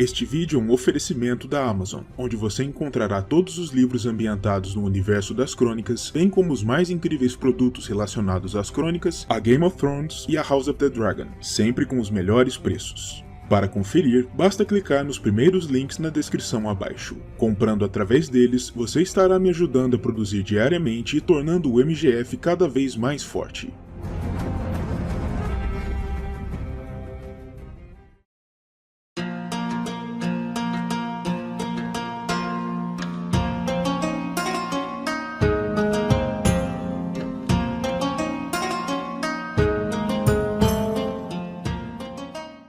Este vídeo é um oferecimento da Amazon, onde você encontrará todos os livros ambientados no universo das crônicas, bem como os mais incríveis produtos relacionados às crônicas, a Game of Thrones e a House of the Dragon, sempre com os melhores preços. Para conferir, basta clicar nos primeiros links na descrição abaixo. Comprando através deles, você estará me ajudando a produzir diariamente e tornando o MGF cada vez mais forte.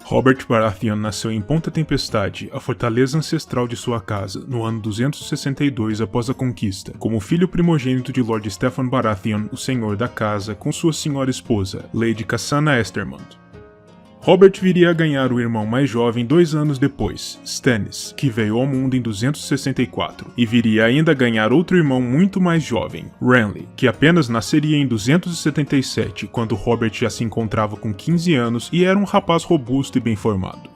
Robert Baratheon nasceu em Ponta Tempestade, a fortaleza ancestral de sua casa, no ano 262 após a conquista, como filho primogênito de Lord Steffon Baratheon, o senhor da casa, com sua senhora esposa, Lady Cassana Estermond. Robert viria a ganhar o irmão mais jovem 2 anos depois, Stannis, que veio ao mundo em 264, e viria ainda a ganhar outro irmão muito mais jovem, Renly, que apenas nasceria em 277, quando Robert já se encontrava com 15 anos e era um rapaz robusto e bem formado.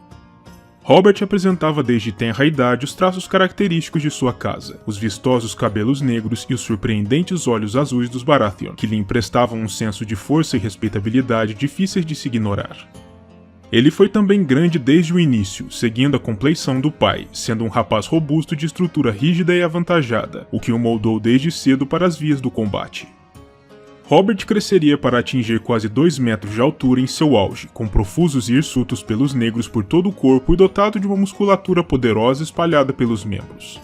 Robert apresentava desde tenra idade os traços característicos de sua casa, os vistosos cabelos negros e os surpreendentes olhos azuis dos Baratheon, que lhe emprestavam um senso de força e respeitabilidade difíceis de se ignorar. Ele foi também grande desde o início, seguindo a compleição do pai, sendo um rapaz robusto de estrutura rígida e avantajada, o que o moldou desde cedo para as vias do combate. Robert cresceria para atingir quase 2 metros de altura em seu auge, com profusos e hirsutos pelos negros por todo o corpo e dotado de uma musculatura poderosa espalhada pelos membros.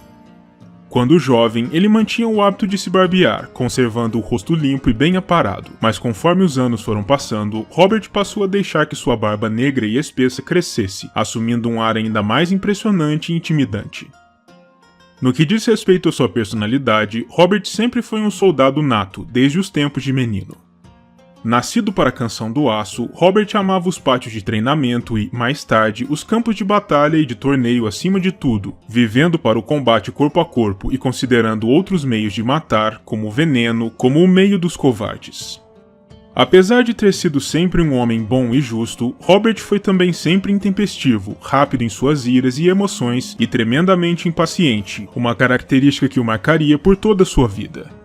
Quando jovem, ele mantinha o hábito de se barbear, conservando o rosto limpo e bem aparado, mas conforme os anos foram passando, Robert passou a deixar que sua barba negra e espessa crescesse, assumindo um ar ainda mais impressionante e intimidante. No que diz respeito à sua personalidade, Robert sempre foi um soldado nato, desde os tempos de menino. Nascido para a Canção do Aço, Robert amava os pátios de treinamento e, mais tarde, os campos de batalha e de torneio acima de tudo, vivendo para o combate corpo a corpo e considerando outros meios de matar, como o veneno, como o meio dos covardes. Apesar de ter sido sempre um homem bom e justo, Robert foi também sempre intempestivo, rápido em suas iras e emoções e tremendamente impaciente, uma característica que o marcaria por toda a sua vida.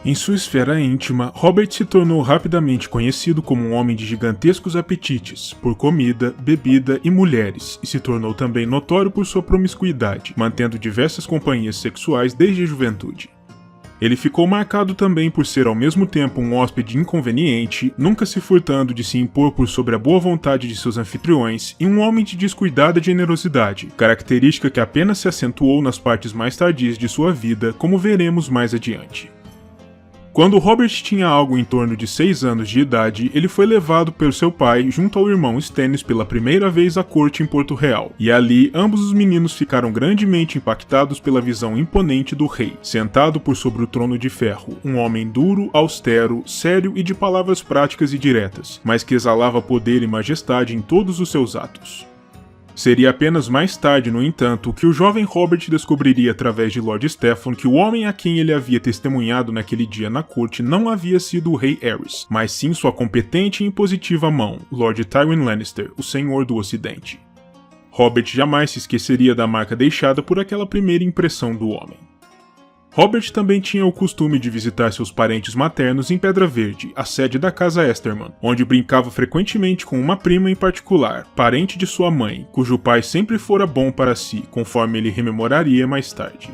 Em sua esfera íntima, Robert se tornou rapidamente conhecido como um homem de gigantescos apetites, por comida, bebida e mulheres, e se tornou também notório por sua promiscuidade, mantendo diversas companhias sexuais desde a juventude. Ele ficou marcado também por ser ao mesmo tempo um hóspede inconveniente, nunca se furtando de se impor por sobre a boa vontade de seus anfitriões, e um homem de descuidada generosidade, característica que apenas se acentuou nas partes mais tardias de sua vida, como veremos mais adiante. Quando Robert tinha algo em torno de 6 anos de idade, ele foi levado pelo seu pai junto ao irmão Stannis pela primeira vez à corte em Porto Real, e ali ambos os meninos ficaram grandemente impactados pela visão imponente do rei, sentado por sobre o trono de ferro, um homem duro, austero, sério e de palavras práticas e diretas, mas que exalava poder e majestade em todos os seus atos. Seria apenas mais tarde, no entanto, que o jovem Robert descobriria através de Lord Steffon que o homem a quem ele havia testemunhado naquele dia na corte não havia sido o rei Aerys, mas sim sua competente e impositiva mão, Lord Tywin Lannister, o Senhor do Ocidente. Robert jamais se esqueceria da marca deixada por aquela primeira impressão do homem. Robert também tinha o costume de visitar seus parentes maternos em Pedra Verde, a sede da casa Esterman, onde brincava frequentemente com uma prima em particular, parente de sua mãe, cujo pai sempre fora bom para si, conforme ele rememoraria mais tarde.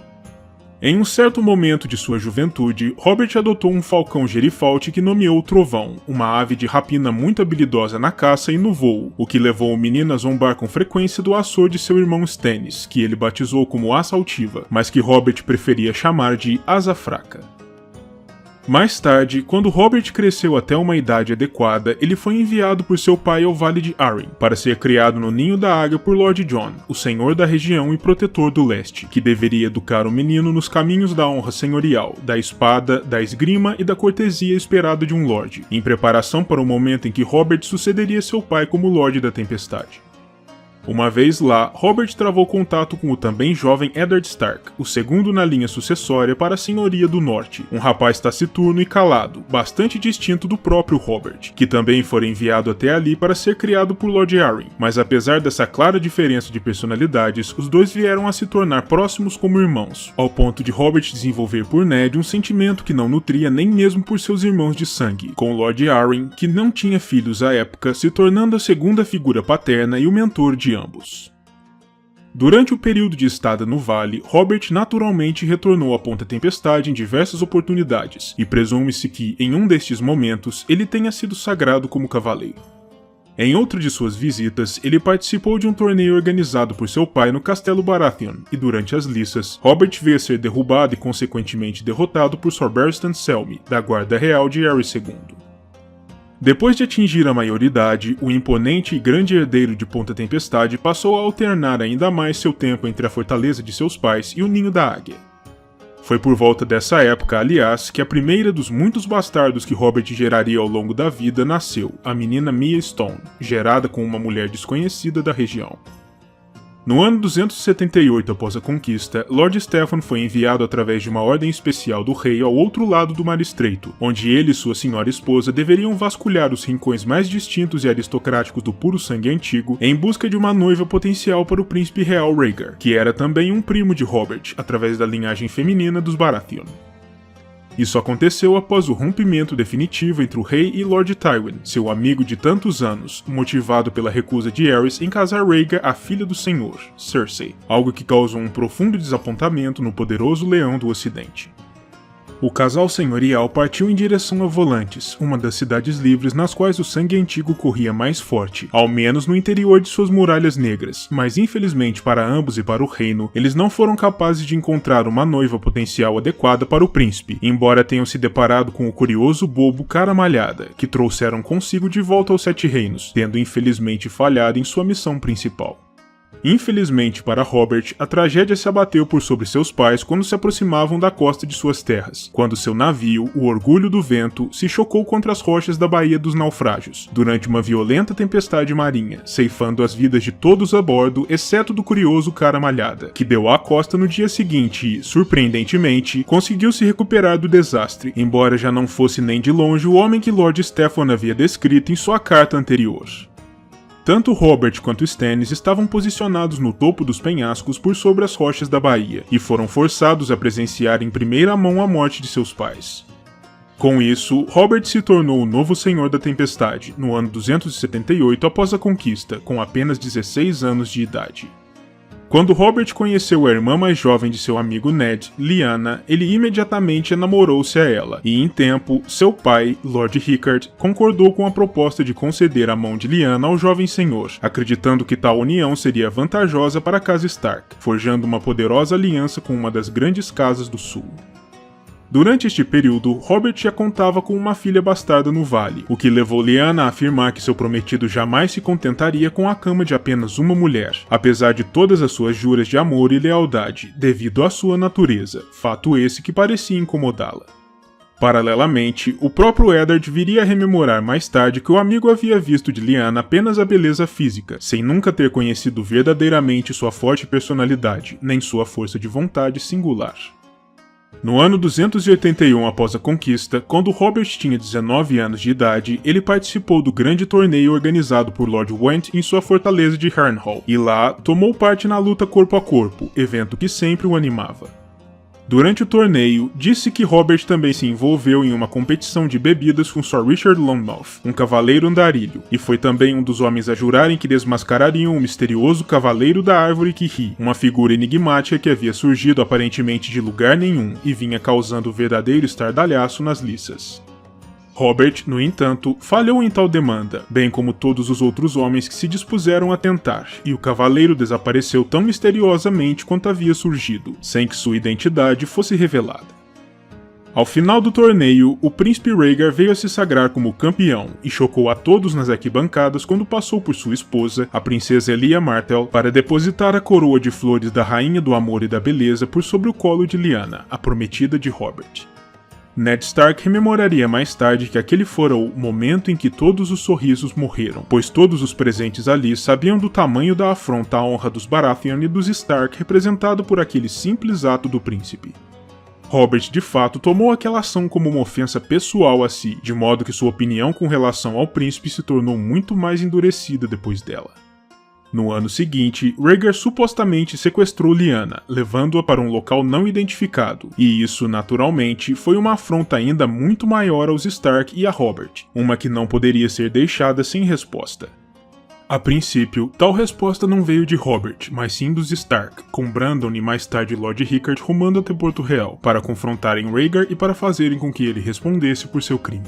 Em um certo momento de sua juventude, Robert adotou um falcão gerifalte que nomeou Trovão, uma ave de rapina muito habilidosa na caça e no voo, o que levou o menino a zombar com frequência do açor de seu irmão Stannis, que ele batizou como Asa Altiva, mas que Robert preferia chamar de Asa Fraca. Mais tarde, quando Robert cresceu até uma idade adequada, ele foi enviado por seu pai ao Vale de Arryn, para ser criado no Ninho da Águia por Lord Jon, o senhor da região e protetor do leste, que deveria educar o menino nos caminhos da honra senhorial, da espada, da esgrima e da cortesia esperada de um lord, em preparação para o momento em que Robert sucederia seu pai como Lorde da Tempestade. Uma vez lá, Robert travou contato com o também jovem Eddard Stark, o segundo na linha sucessória para a Senhoria do Norte, um rapaz taciturno e calado, bastante distinto do próprio Robert, que também fora enviado até ali para ser criado por Lord Arryn, mas apesar dessa clara diferença de personalidades, os dois vieram a se tornar próximos como irmãos, ao ponto de Robert desenvolver por Ned um sentimento que não nutria nem mesmo por seus irmãos de sangue, com Lord Arryn, que não tinha filhos à época, se tornando a segunda figura paterna e o mentor de ambos. Durante o período de estada no vale, Robert naturalmente retornou à Ponta Tempestade em diversas oportunidades, e presume-se que, em um destes momentos, ele tenha sido sagrado como cavaleiro. Em outra de suas visitas, ele participou de um torneio organizado por seu pai no Castelo Baratheon, e durante as liças, Robert veio a ser derrubado e consequentemente derrotado por Sir Barristan Selmy, da Guarda Real de Aerys II. Depois de atingir a maioridade, o imponente e grande herdeiro de Ponta Tempestade passou a alternar ainda mais seu tempo entre a fortaleza de seus pais e o Ninho da Águia. Foi por volta dessa época, aliás, que a primeira dos muitos bastardos que Robert geraria ao longo da vida nasceu, a menina Mia Stone, gerada com uma mulher desconhecida da região. No ano 278 após a conquista, Lord Steffon foi enviado através de uma ordem especial do rei ao outro lado do Mar Estreito, onde ele e sua senhora esposa deveriam vasculhar os rincões mais distintos e aristocráticos do puro sangue antigo em busca de uma noiva potencial para o príncipe real Rhaegar, que era também um primo de Robert, através da linhagem feminina dos Baratheon. Isso aconteceu após o rompimento definitivo entre o rei e Lord Tywin, seu amigo de tantos anos, motivado pela recusa de Aerys em casar Rhaegar à filha do Senhor, Cersei, algo que causou um profundo desapontamento no poderoso Leão do Ocidente. O casal senhorial partiu em direção a Volantis, uma das cidades livres nas quais o sangue antigo corria mais forte, ao menos no interior de suas muralhas negras, mas infelizmente para ambos e para o reino, eles não foram capazes de encontrar uma noiva potencial adequada para o príncipe, embora tenham se deparado com o curioso bobo Cara Malhada, que trouxeram consigo de volta aos Sete Reinos, tendo infelizmente falhado em sua missão principal. Infelizmente para Robert, a tragédia se abateu por sobre seus pais quando se aproximavam da costa de suas terras, quando seu navio, o Orgulho do Vento, se chocou contra as rochas da Baía dos Naufrágios, durante uma violenta tempestade marinha, ceifando as vidas de todos a bordo, exceto do curioso Cara Malhada, que deu à costa no dia seguinte e, surpreendentemente, conseguiu se recuperar do desastre, embora já não fosse nem de longe o homem que Lord Steffon havia descrito em sua carta anterior. Tanto Robert quanto Stannis estavam posicionados no topo dos penhascos por sobre as rochas da baía, e foram forçados a presenciar em primeira mão a morte de seus pais. Com isso, Robert se tornou o novo Senhor da Tempestade, no ano 278 após a conquista, com apenas 16 anos de idade. Quando Robert conheceu a irmã mais jovem de seu amigo Ned, Lyanna, ele imediatamente enamorou-se a ela, e em tempo, seu pai, Lord Rickard, concordou com a proposta de conceder a mão de Lyanna ao jovem senhor, acreditando que tal união seria vantajosa para a casa Stark, forjando uma poderosa aliança com uma das grandes casas do sul. Durante este período, Robert já contava com uma filha bastarda no vale, o que levou Lyanna a afirmar que seu prometido jamais se contentaria com a cama de apenas uma mulher, apesar de todas as suas juras de amor e lealdade, devido à sua natureza, fato esse que parecia incomodá-la. Paralelamente, o próprio Eddard viria a rememorar mais tarde que o amigo havia visto de Lyanna apenas a beleza física, sem nunca ter conhecido verdadeiramente sua forte personalidade, nem sua força de vontade singular. No ano 281 após a conquista, quando Robert tinha 19 anos de idade, ele participou do grande torneio organizado por Lord Went em sua fortaleza de Harrenhal, e lá tomou parte na luta corpo a corpo, evento que sempre o animava. Durante o torneio, disse que Robert também se envolveu em uma competição de bebidas com Sir Richard Lonmouth, um cavaleiro andarilho, e foi também um dos homens a jurarem que desmascarariam o misterioso Cavaleiro da Árvore que ri, uma figura enigmática que havia surgido aparentemente de lugar nenhum e vinha causando verdadeiro estardalhaço nas liças. Robert, no entanto, falhou em tal demanda, bem como todos os outros homens que se dispuseram a tentar, e o cavaleiro desapareceu tão misteriosamente quanto havia surgido, sem que sua identidade fosse revelada. Ao final do torneio, o príncipe Rhaegar veio a se sagrar como campeão e chocou a todos nas arquibancadas quando passou por sua esposa, a princesa Elia Martell, para depositar a coroa de flores da Rainha do Amor e da Beleza por sobre o colo de Lyanna, a prometida de Robert. Ned Stark rememoraria mais tarde que aquele fora o momento em que todos os sorrisos morreram, pois todos os presentes ali sabiam do tamanho da afronta à honra dos Baratheon e dos Stark representado por aquele simples ato do príncipe. Robert de fato tomou aquela ação como uma ofensa pessoal a si, de modo que sua opinião com relação ao príncipe se tornou muito mais endurecida depois dela. No ano seguinte, Rhaegar supostamente sequestrou Lyanna, levando-a para um local não identificado, e isso, naturalmente, foi uma afronta ainda muito maior aos Stark e a Robert, uma que não poderia ser deixada sem resposta. A princípio, tal resposta não veio de Robert, mas sim dos Stark, com Brandon e mais tarde Lord Rickard rumando até Porto Real, para confrontarem Rhaegar e para fazerem com que ele respondesse por seu crime.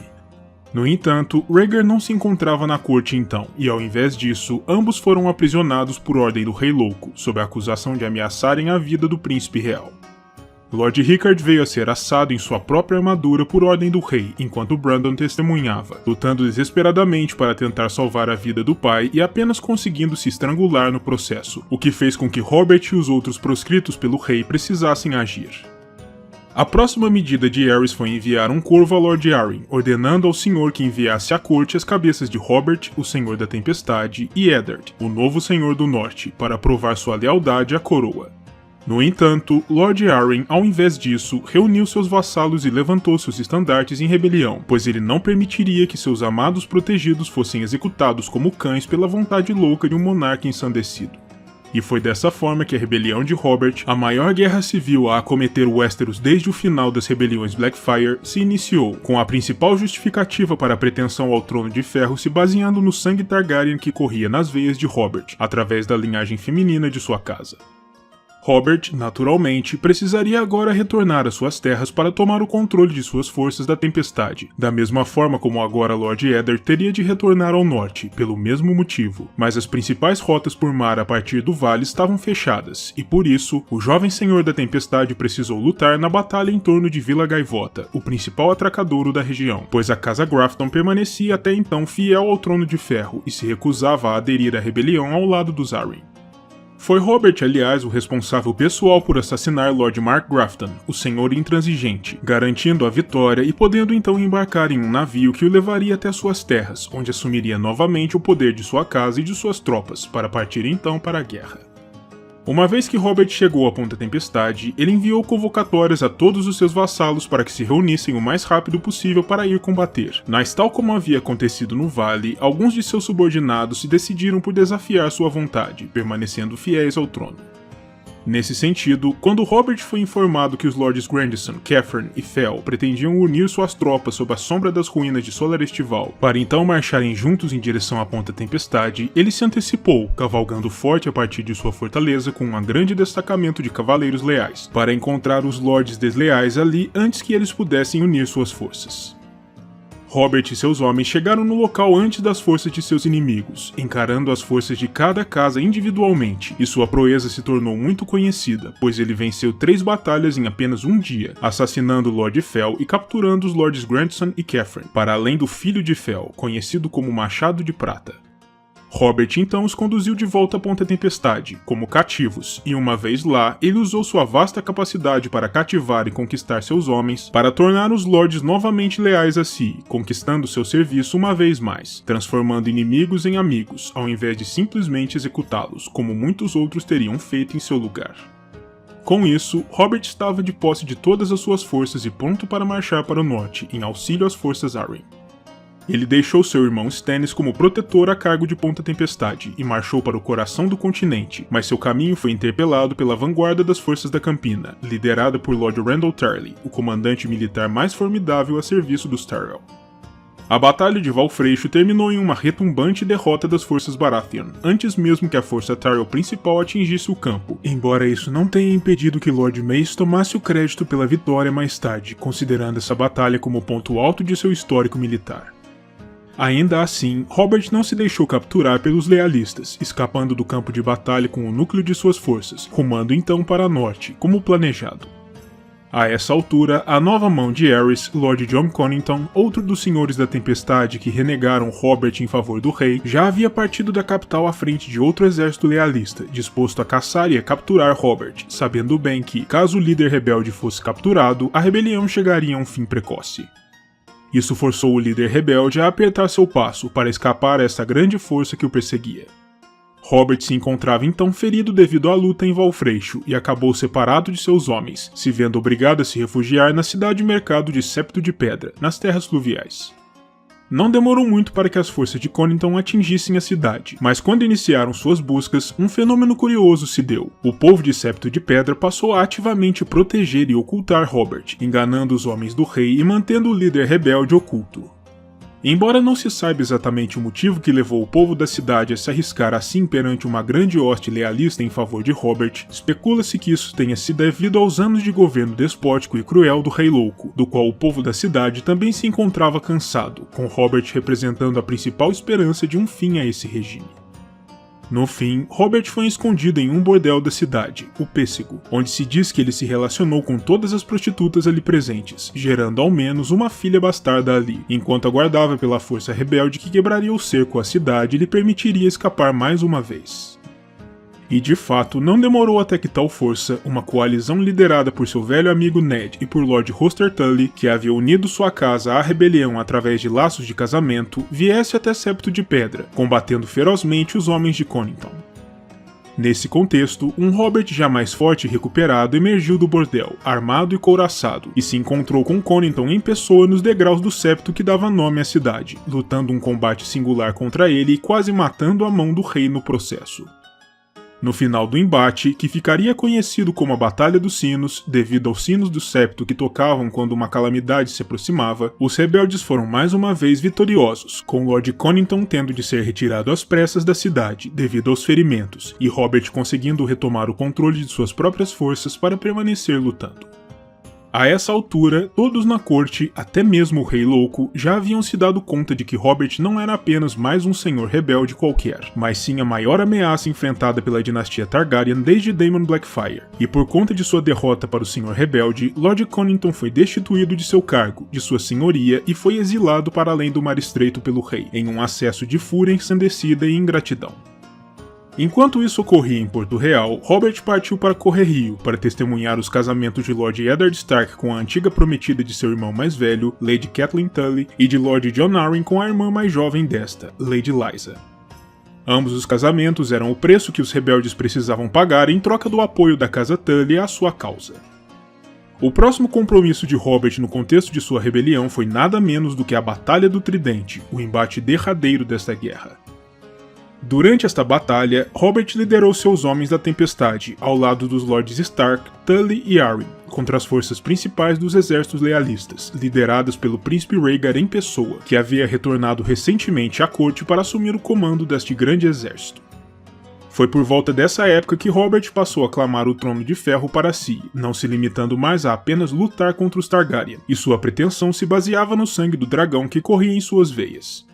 No entanto, Rhaegar não se encontrava na corte então, e ao invés disso, ambos foram aprisionados por ordem do Rei Louco, sob a acusação de ameaçarem a vida do príncipe real. Lord Rickard veio a ser assado em sua própria armadura por ordem do rei, enquanto Brandon testemunhava, lutando desesperadamente para tentar salvar a vida do pai e apenas conseguindo se estrangular no processo, o que fez com que Robert e os outros proscritos pelo rei precisassem agir. A próxima medida de Aerys foi enviar um corvo a Lord Arryn, ordenando ao senhor que enviasse à corte as cabeças de Robert, o Senhor da Tempestade, e Eddard, o novo Senhor do Norte, para provar sua lealdade à coroa. No entanto, Lord Arryn, ao invés disso, reuniu seus vassalos e levantou seus estandartes em rebelião, pois ele não permitiria que seus amados protegidos fossem executados como cães pela vontade louca de um monarca ensandecido. E foi dessa forma que a rebelião de Robert, a maior guerra civil a acometer Westeros desde o final das rebeliões Blackfyre, se iniciou, com a principal justificativa para a pretensão ao trono de ferro se baseando no sangue Targaryen que corria nas veias de Robert, através da linhagem feminina de sua casa. Robert, naturalmente, precisaria agora retornar às suas terras para tomar o controle de suas forças da tempestade, da mesma forma como agora Lord Eddard teria de retornar ao norte, pelo mesmo motivo, mas as principais rotas por mar a partir do vale estavam fechadas, e por isso, o jovem Senhor da Tempestade precisou lutar na batalha em torno de Vila Gaivota, o principal atracadouro da região, pois a Casa Grafton permanecia até então fiel ao Trono de Ferro e se recusava a aderir à rebelião ao lado dos Arryn. Foi Robert, aliás, o responsável pessoal por assassinar Lord Mark Grafton, o Senhor Intransigente, garantindo a vitória e podendo então embarcar em um navio que o levaria até suas terras, onde assumiria novamente o poder de sua casa e de suas tropas, para partir então para a guerra. Uma vez que Robert chegou à Ponta Tempestade, ele enviou convocatórias a todos os seus vassalos para que se reunissem o mais rápido possível para ir combater. Mas tal como havia acontecido no Vale, alguns de seus subordinados se decidiram por desafiar sua vontade, permanecendo fiéis ao trono. Nesse sentido, quando Robert foi informado que os Lords Grandison, Keffern e Fel pretendiam unir suas tropas sob a sombra das ruínas de Solar Estival, para então marcharem juntos em direção à Ponta Tempestade, ele se antecipou, cavalgando forte a partir de sua fortaleza com um grande destacamento de cavaleiros leais, para encontrar os Lords desleais ali antes que eles pudessem unir suas forças. Robert e seus homens chegaram no local antes das forças de seus inimigos, encarando as forças de cada casa individualmente, e sua proeza se tornou muito conhecida, pois ele venceu 3 batalhas em apenas um dia, assassinando Lord Fel e capturando os Lords Grandson e Keffern, para além do filho de Fel, conhecido como Machado de Prata. Robert então os conduziu de volta à Ponta Tempestade, como cativos, e uma vez lá, ele usou sua vasta capacidade para cativar e conquistar seus homens, para tornar os lords novamente leais a si, conquistando seu serviço uma vez mais, transformando inimigos em amigos, ao invés de simplesmente executá-los, como muitos outros teriam feito em seu lugar. Com isso, Robert estava de posse de todas as suas forças e pronto para marchar para o norte, em auxílio às forças Arryn. Ele deixou seu irmão Stannis como protetor a cargo de Ponta Tempestade e marchou para o coração do continente, mas seu caminho foi interpelado pela vanguarda das forças da Campina, liderada por Lord Randyll Tarly, o comandante militar mais formidável a serviço dos Tyrell. A Batalha de Valfreixo terminou em uma retumbante derrota das forças Baratheon, antes mesmo que a força Tyrell principal atingisse o campo, embora isso não tenha impedido que Lord Mace tomasse o crédito pela vitória mais tarde, considerando essa batalha como o ponto alto de seu histórico militar. Ainda assim, Robert não se deixou capturar pelos lealistas, escapando do campo de batalha com o núcleo de suas forças, rumando então para norte, como planejado. A essa altura, a nova mão de Aerys, Lord Jon Connington, outro dos Senhores da Tempestade que renegaram Robert em favor do rei, já havia partido da capital à frente de outro exército lealista, disposto a caçar e a capturar Robert, sabendo bem que, caso o líder rebelde fosse capturado, a rebelião chegaria a um fim precoce. Isso forçou o líder rebelde a apertar seu passo para escapar a essa grande força que o perseguia. Robert se encontrava então ferido devido à luta em Valfreixo e acabou separado de seus homens, se vendo obrigado a se refugiar na cidade-mercado de Septo de Pedra, nas terras fluviais. Não demorou muito para que as forças de Connington atingissem a cidade, mas quando iniciaram suas buscas, um fenômeno curioso se deu. O povo de Septo de Pedra passou a ativamente proteger e ocultar Robert, enganando os homens do rei e mantendo o líder rebelde oculto. Embora não se saiba exatamente o motivo que levou o povo da cidade a se arriscar assim perante uma grande hoste lealista em favor de Robert, especula-se que isso tenha sido devido aos anos de governo despótico e cruel do Rei Louco, do qual o povo da cidade também se encontrava cansado, com Robert representando a principal esperança de um fim a esse regime. No fim, Robert foi escondido em um bordel da cidade, o Pêssego, onde se diz que ele se relacionou com todas as prostitutas ali presentes, gerando ao menos uma filha bastarda ali, enquanto aguardava pela força rebelde que quebraria o cerco à cidade e lhe permitiria escapar mais uma vez. E de fato, não demorou até que tal força, uma coalizão liderada por seu velho amigo Ned e por Lord Hoster Tully, que havia unido sua casa à rebelião através de laços de casamento, viesse até Septo de Pedra, combatendo ferozmente os homens de Connington. Nesse contexto, um Robert já mais forte e recuperado emergiu do bordel, armado e couraçado, e se encontrou com Connington em pessoa nos degraus do septo que dava nome à cidade, lutando um combate singular contra ele e quase matando a mão do rei no processo. No final do embate, que ficaria conhecido como a Batalha dos Sinos, devido aos sinos do septo que tocavam quando uma calamidade se aproximava, os rebeldes foram mais uma vez vitoriosos, com Lord Connington tendo de ser retirado às pressas da cidade devido aos ferimentos, e Robert conseguindo retomar o controle de suas próprias forças para permanecer lutando. A essa altura, todos na corte, até mesmo o Rei Louco, já haviam se dado conta de que Robert não era apenas mais um senhor rebelde qualquer, mas sim a maior ameaça enfrentada pela dinastia Targaryen desde Daemon Blackfyre, e por conta de sua derrota para o senhor rebelde, Lord Connington foi destituído de seu cargo, de sua senhoria e foi exilado para além do Mar Estreito pelo rei, em um acesso de fúria ensandecida e ingratidão. Enquanto isso ocorria em Porto Real, Robert partiu para Correrio para testemunhar os casamentos de Lord Eddard Stark com a antiga prometida de seu irmão mais velho, Lady Catelyn Tully, e de Lord Jon Arryn com a irmã mais jovem desta, Lady Lysa. Ambos os casamentos eram o preço que os rebeldes precisavam pagar em troca do apoio da Casa Tully à sua causa. O próximo compromisso de Robert no contexto de sua rebelião foi nada menos do que a Batalha do Tridente, o embate derradeiro desta guerra. Durante esta batalha, Robert liderou seus homens da Tempestade, ao lado dos Lords Stark, Tully e Arryn, contra as forças principais dos exércitos lealistas, lideradas pelo príncipe Rhaegar em pessoa, que havia retornado recentemente à corte para assumir o comando deste grande exército. Foi por volta dessa época que Robert passou a clamar o Trono de Ferro para si, não se limitando mais a apenas lutar contra os Targaryen, e sua pretensão se baseava no sangue do dragão que corria em suas veias.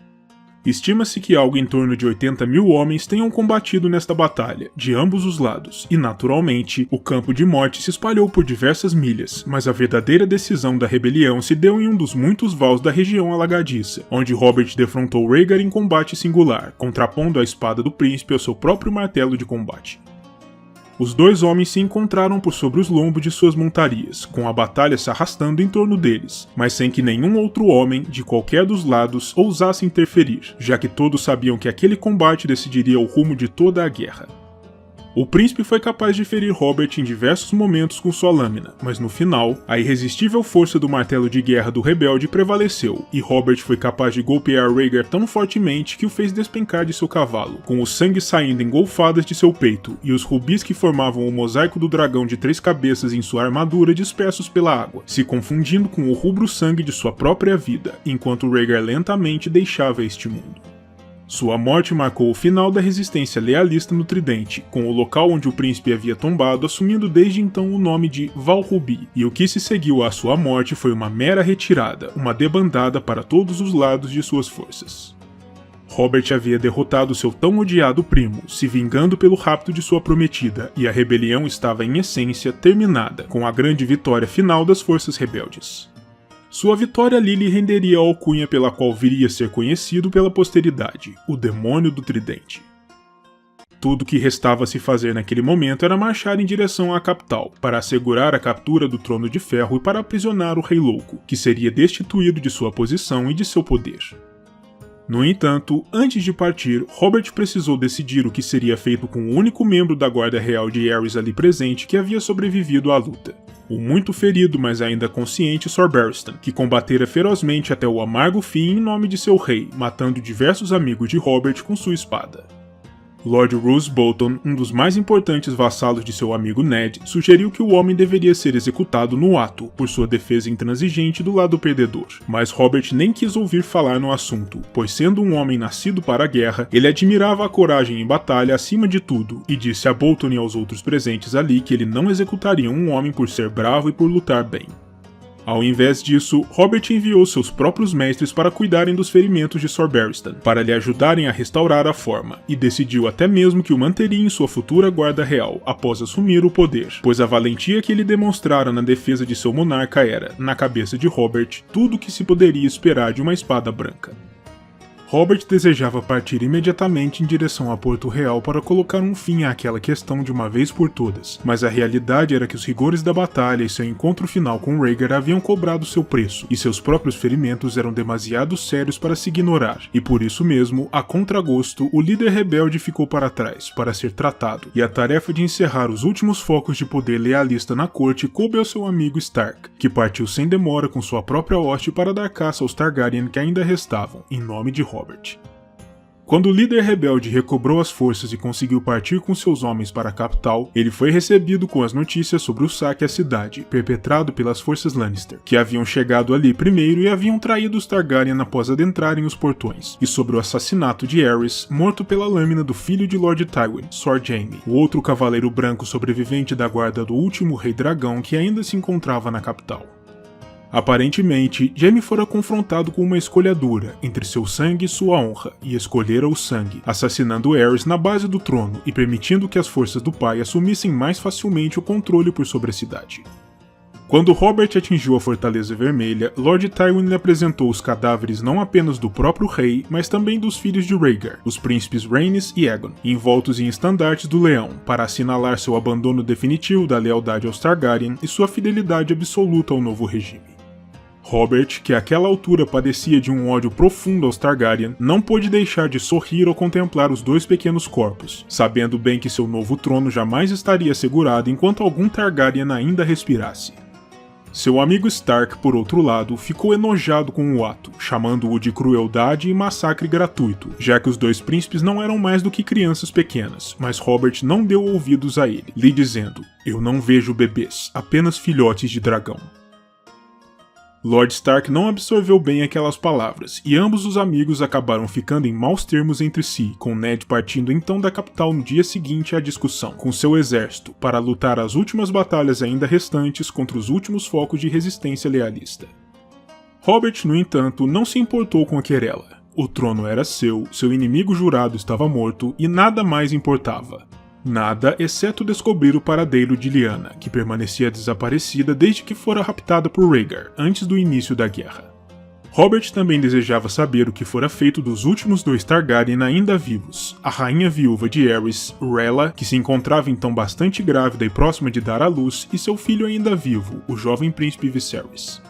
Estima-se que algo em torno de 80 mil homens tenham combatido nesta batalha, de ambos os lados, e naturalmente, o campo de morte se espalhou por diversas milhas, mas a verdadeira decisão da rebelião se deu em um dos muitos vales da região alagadiça, onde Robert defrontou Rhaegar em combate singular, contrapondo a espada do príncipe ao seu próprio martelo de combate. Os dois homens se encontraram por sobre os lombos de suas montarias, com a batalha se arrastando em torno deles, mas sem que nenhum outro homem, de qualquer dos lados, ousasse interferir, já que todos sabiam que aquele combate decidiria o rumo de toda a guerra. O príncipe foi capaz de ferir Robert em diversos momentos com sua lâmina, mas no final, a irresistível força do martelo de guerra do rebelde prevaleceu, e Robert foi capaz de golpear Rhaegar tão fortemente que o fez despencar de seu cavalo, com o sangue saindo em golfadas de seu peito, e os rubis que formavam o mosaico do dragão de 3 cabeças em sua armadura dispersos pela água, se confundindo com o rubro sangue de sua própria vida, enquanto Rhaegar lentamente deixava este mundo. Sua morte marcou o final da resistência lealista no Tridente, com o local onde o príncipe havia tombado assumindo desde então o nome de Val Rubi, e o que se seguiu à sua morte foi uma mera retirada, uma debandada para todos os lados de suas forças. Robert havia derrotado seu tão odiado primo, se vingando pelo rapto de sua prometida, e a rebelião estava em essência terminada, com a grande vitória final das forças rebeldes. Sua vitória ali lhe renderia a alcunha pela qual viria a ser conhecido pela posteridade, o Demônio do Tridente. Tudo o que restava se fazer naquele momento era marchar em direção à capital, para assegurar a captura do Trono de Ferro e para aprisionar o Rei Louco, que seria destituído de sua posição e de seu poder. No entanto, antes de partir, Robert precisou decidir o que seria feito com o único membro da Guarda Real de Aerys ali presente que havia sobrevivido à luta. O muito ferido, mas ainda consciente Sir Barristan, que combatera ferozmente até o amargo fim em nome de seu rei, matando diversos amigos de Robert com sua espada. Lord Roose Bolton, um dos mais importantes vassalos de seu amigo Ned, sugeriu que o homem deveria ser executado no ato, por sua defesa intransigente do lado perdedor. Mas Robert nem quis ouvir falar no assunto, pois sendo um homem nascido para a guerra, ele admirava a coragem em batalha acima de tudo, e disse a Bolton e aos outros presentes ali que ele não executaria um homem por ser bravo e por lutar bem. Ao invés disso, Robert enviou seus próprios mestres para cuidarem dos ferimentos de Sir Barristan, para lhe ajudarem a restaurar a forma, e decidiu até mesmo que o manteria em sua futura guarda real, após assumir o poder, pois a valentia que ele demonstrara na defesa de seu monarca era, na cabeça de Robert, tudo o que se poderia esperar de uma espada branca. Robert desejava partir imediatamente em direção a Porto Real para colocar um fim àquela questão de uma vez por todas, mas a realidade era que os rigores da batalha e seu encontro final com Rhaegar haviam cobrado seu preço, e seus próprios ferimentos eram demasiado sérios para se ignorar, e por isso mesmo, a contragosto, o líder rebelde ficou para trás, para ser tratado, e a tarefa de encerrar os últimos focos de poder lealista na corte coube ao seu amigo Stark, que partiu sem demora com sua própria hoste para dar caça aos Targaryen que ainda restavam, em nome de Robert. Quando o líder rebelde recobrou as forças e conseguiu partir com seus homens para a capital, ele foi recebido com as notícias sobre o saque à cidade, perpetrado pelas forças Lannister, que haviam chegado ali primeiro e haviam traído os Targaryen após adentrarem os portões, e sobre o assassinato de Aerys, morto pela lâmina do filho de Lord Tywin, Sir Jaime, o outro cavaleiro branco sobrevivente da guarda do último rei dragão que ainda se encontrava na capital. Aparentemente, Jaime fora confrontado com uma escolha dura entre seu sangue e sua honra, e escolhera o sangue, assassinando Aerys na base do trono e permitindo que as forças do pai assumissem mais facilmente o controle por sobre a cidade. Quando Robert atingiu a Fortaleza Vermelha, Lord Tywin lhe apresentou os cadáveres não apenas do próprio rei, mas também dos filhos de Rhaegar, os príncipes Rhaenys e Aegon, envoltos em estandartes do leão, para assinalar seu abandono definitivo da lealdade aos Targaryen e sua fidelidade absoluta ao novo regime. Robert, que àquela altura padecia de um ódio profundo aos Targaryen, não pôde deixar de sorrir ao contemplar os dois pequenos corpos, sabendo bem que seu novo trono jamais estaria assegurado enquanto algum Targaryen ainda respirasse. Seu amigo Stark, por outro lado, ficou enojado com o ato, chamando-o de crueldade e massacre gratuito, já que os dois príncipes não eram mais do que crianças pequenas, mas Robert não deu ouvidos a ele, lhe dizendo: "Eu não vejo bebês, apenas filhotes de dragão." Lord Stark não absorveu bem aquelas palavras, e ambos os amigos acabaram ficando em maus termos entre si, com Ned partindo então da capital no dia seguinte à discussão, com seu exército, para lutar as últimas batalhas ainda restantes contra os últimos focos de resistência lealista. Robert, no entanto, não se importou com a querela. O trono era seu, seu inimigo jurado estava morto, e nada mais importava. Nada, exceto descobrir o paradeiro de Lyanna, que permanecia desaparecida desde que fora raptada por Rhaegar, antes do início da guerra. Robert também desejava saber o que fora feito dos últimos dois Targaryen ainda vivos, a rainha viúva de Aerys, Rhaella, que se encontrava então bastante grávida e próxima de dar à luz, e seu filho ainda vivo, o jovem príncipe Viserys.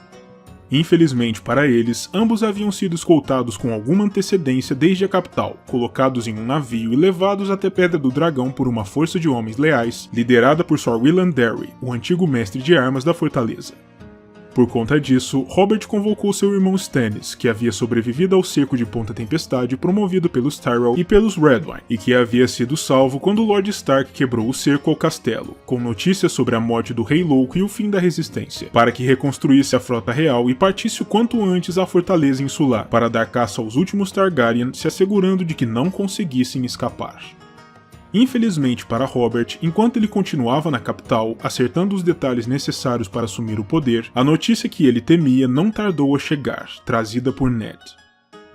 Infelizmente para eles, ambos haviam sido escoltados com alguma antecedência desde a capital, colocados em um navio e levados até Pedra do Dragão por uma força de homens leais, liderada por Sir Willand Darry, o antigo mestre de armas da fortaleza. Por conta disso, Robert convocou seu irmão Stannis, que havia sobrevivido ao cerco de Ponta Tempestade promovido pelos Tyrell e pelos Redwyne, e que havia sido salvo quando Lord Stark quebrou o cerco ao castelo, com notícias sobre a morte do Rei Louco e o fim da resistência, para que reconstruísse a frota real e partisse o quanto antes à fortaleza insular, para dar caça aos últimos Targaryen, se assegurando de que não conseguissem escapar. Infelizmente para Robert, enquanto ele continuava na capital, acertando os detalhes necessários para assumir o poder, a notícia que ele temia não tardou a chegar, trazida por Ned.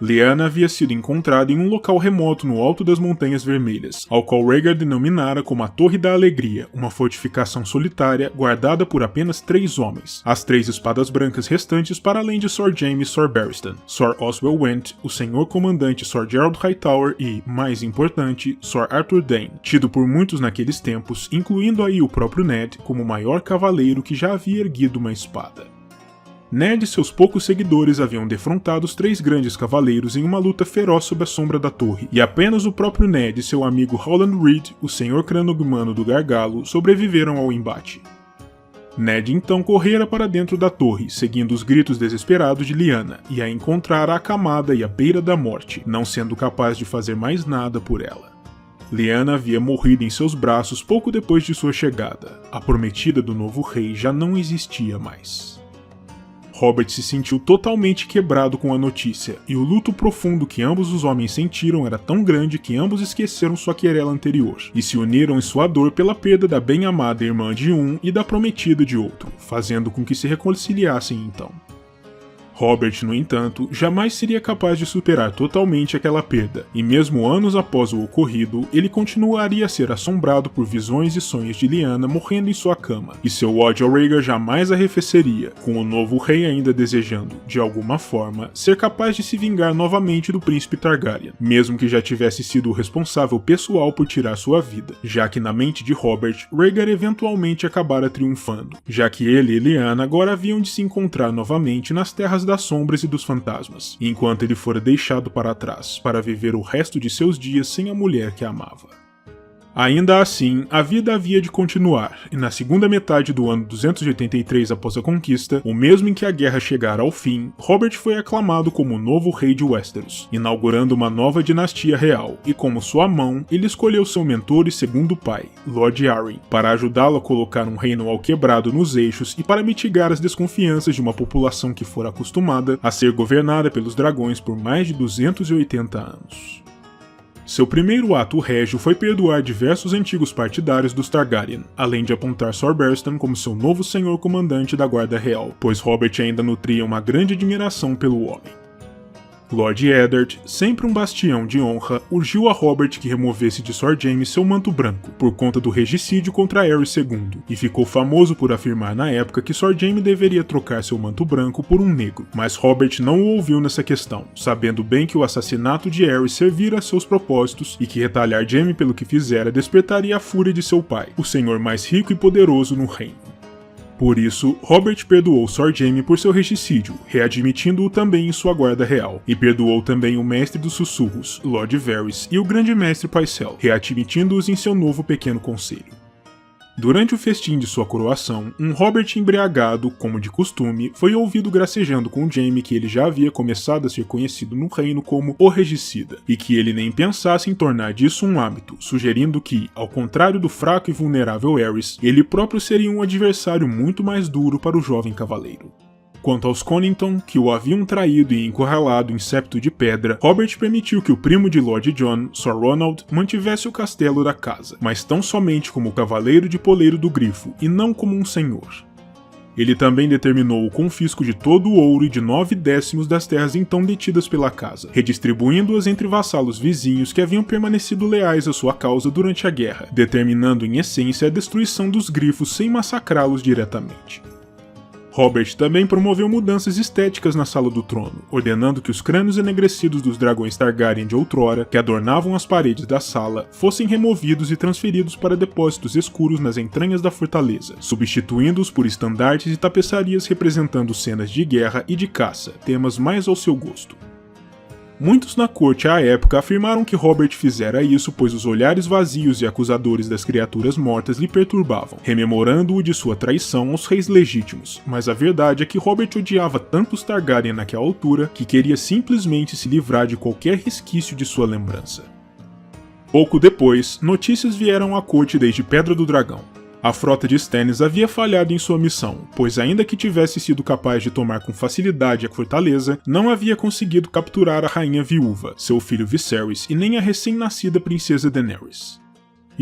Lyanna havia sido encontrada em um local remoto no alto das Montanhas Vermelhas, ao qual Rhaegar denominara como a Torre da Alegria, uma fortificação solitária guardada por apenas 3 homens, as 3 espadas brancas restantes para além de Sir Jaime e Sir Barristan, Sir Oswell Whent, o senhor comandante Sir Gerald Hightower e, mais importante, Sir Arthur Dayne, tido por muitos naqueles tempos, incluindo aí o próprio Ned, como o maior cavaleiro que já havia erguido uma espada. Ned e seus poucos seguidores haviam defrontado os 3 grandes cavaleiros em uma luta feroz sob a sombra da torre, e apenas o próprio Ned e seu amigo Howland Reed, o senhor cranogmano do Gargalo, sobreviveram ao embate. Ned então correra para dentro da torre, seguindo os gritos desesperados de Lyanna, e a encontrara acamada e à beira da morte, não sendo capaz de fazer mais nada por ela. Lyanna havia morrido em seus braços pouco depois de sua chegada. A prometida do novo rei já não existia mais. Robert se sentiu totalmente quebrado com a notícia, e o luto profundo que ambos os homens sentiram era tão grande que ambos esqueceram sua querela anterior, e se uniram em sua dor pela perda da bem-amada irmã de um e da prometida de outro, fazendo com que se reconciliassem então. Robert, no entanto, jamais seria capaz de superar totalmente aquela perda, e mesmo anos após o ocorrido, ele continuaria a ser assombrado por visões e sonhos de Lyanna morrendo em sua cama, e seu ódio ao Rhaegar jamais arrefeceria, com o novo rei ainda desejando, de alguma forma, ser capaz de se vingar novamente do príncipe Targaryen, mesmo que já tivesse sido o responsável pessoal por tirar sua vida, já que na mente de Robert, Rhaegar eventualmente acabara triunfando, já que ele e Lyanna agora haviam de se encontrar novamente nas terras das sombras e dos fantasmas, enquanto ele fora deixado para trás, para viver o resto de seus dias sem a mulher que amava. Ainda assim, a vida havia de continuar, e na segunda metade do ano 283 após a conquista, o mesmo em que a guerra chegara ao fim, Robert foi aclamado como o novo rei de Westeros, inaugurando uma nova dinastia real, e como sua mão, ele escolheu seu mentor e segundo pai, Lord Arryn, para ajudá-lo a colocar um reino alquebrado nos eixos e para mitigar as desconfianças de uma população que fora acostumada a ser governada pelos dragões por mais de 280 anos. Seu primeiro ato régio foi perdoar diversos antigos partidários dos Targaryen, além de apontar Sir Barristan como seu novo senhor comandante da Guarda Real, pois Robert ainda nutria uma grande admiração pelo homem. Lord Eddard, sempre um bastião de honra, urgiu a Robert que removesse de Sir Jaime seu manto branco, por conta do regicídio contra Aerys II, e ficou famoso por afirmar na época que Sir Jaime deveria trocar seu manto branco por um negro, mas Robert não o ouviu nessa questão, sabendo bem que o assassinato de Aerys servira a seus propósitos e que retalhar Jaime pelo que fizera despertaria a fúria de seu pai, o senhor mais rico e poderoso no reino. Por isso, Robert perdoou Sir Jaime por seu regicídio, readmitindo-o também em sua guarda real, e perdoou também o Mestre dos Sussurros, Lord Varys, e o Grande Mestre Pycelle, readmitindo-os em seu novo pequeno conselho. Durante o festim de sua coroação, um Robert embriagado, como de costume, foi ouvido gracejando com Jaime que ele já havia começado a ser conhecido no reino como o Regicida, e que ele nem pensasse em tornar disso um hábito, sugerindo que, ao contrário do fraco e vulnerável Aerys, ele próprio seria um adversário muito mais duro para o jovem cavaleiro. Quanto aos Connington, que o haviam traído e encurralado em Septo de Pedra, Robert permitiu que o primo de Lord Jon, Sir Ronald, mantivesse o castelo da casa, mas tão somente como cavaleiro de poleiro do Grifo, e não como um senhor. Ele também determinou o confisco de todo o ouro e de 9/10 das terras então detidas pela casa, redistribuindo-as entre vassalos vizinhos que haviam permanecido leais à sua causa durante a guerra, determinando em essência a destruição dos Grifos sem massacrá-los diretamente. Robert também promoveu mudanças estéticas na Sala do Trono, ordenando que os crânios enegrecidos dos dragões Targaryen de outrora, que adornavam as paredes da sala, fossem removidos e transferidos para depósitos escuros nas entranhas da fortaleza, substituindo-os por estandartes e tapeçarias representando cenas de guerra e de caça, temas mais ao seu gosto. Muitos na corte à época afirmaram que Robert fizera isso pois os olhares vazios e acusadores das criaturas mortas lhe perturbavam, rememorando-o de sua traição aos reis legítimos, mas a verdade é que Robert odiava tanto os Targaryen naquela altura que queria simplesmente se livrar de qualquer resquício de sua lembrança. Pouco depois, notícias vieram à corte desde Pedra do Dragão. A frota de Stannis havia falhado em sua missão, pois ainda que tivesse sido capaz de tomar com facilidade a fortaleza, não havia conseguido capturar a rainha viúva, seu filho Viserys e nem a recém-nascida princesa Daenerys.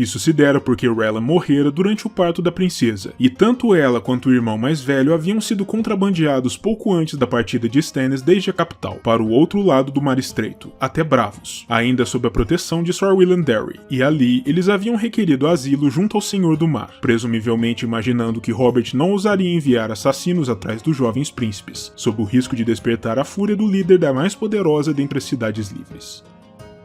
Isso se dera porque Rella morrera durante o parto da princesa, e tanto ela quanto o irmão mais velho haviam sido contrabandeados pouco antes da partida de Stannis desde a capital, para o outro lado do Mar Estreito, até Bravos, ainda sob a proteção de Sir William Darry, e ali eles haviam requerido asilo junto ao Senhor do Mar, presumivelmente imaginando que Robert não ousaria enviar assassinos atrás dos jovens príncipes, sob o risco de despertar a fúria do líder da mais poderosa dentre as cidades livres.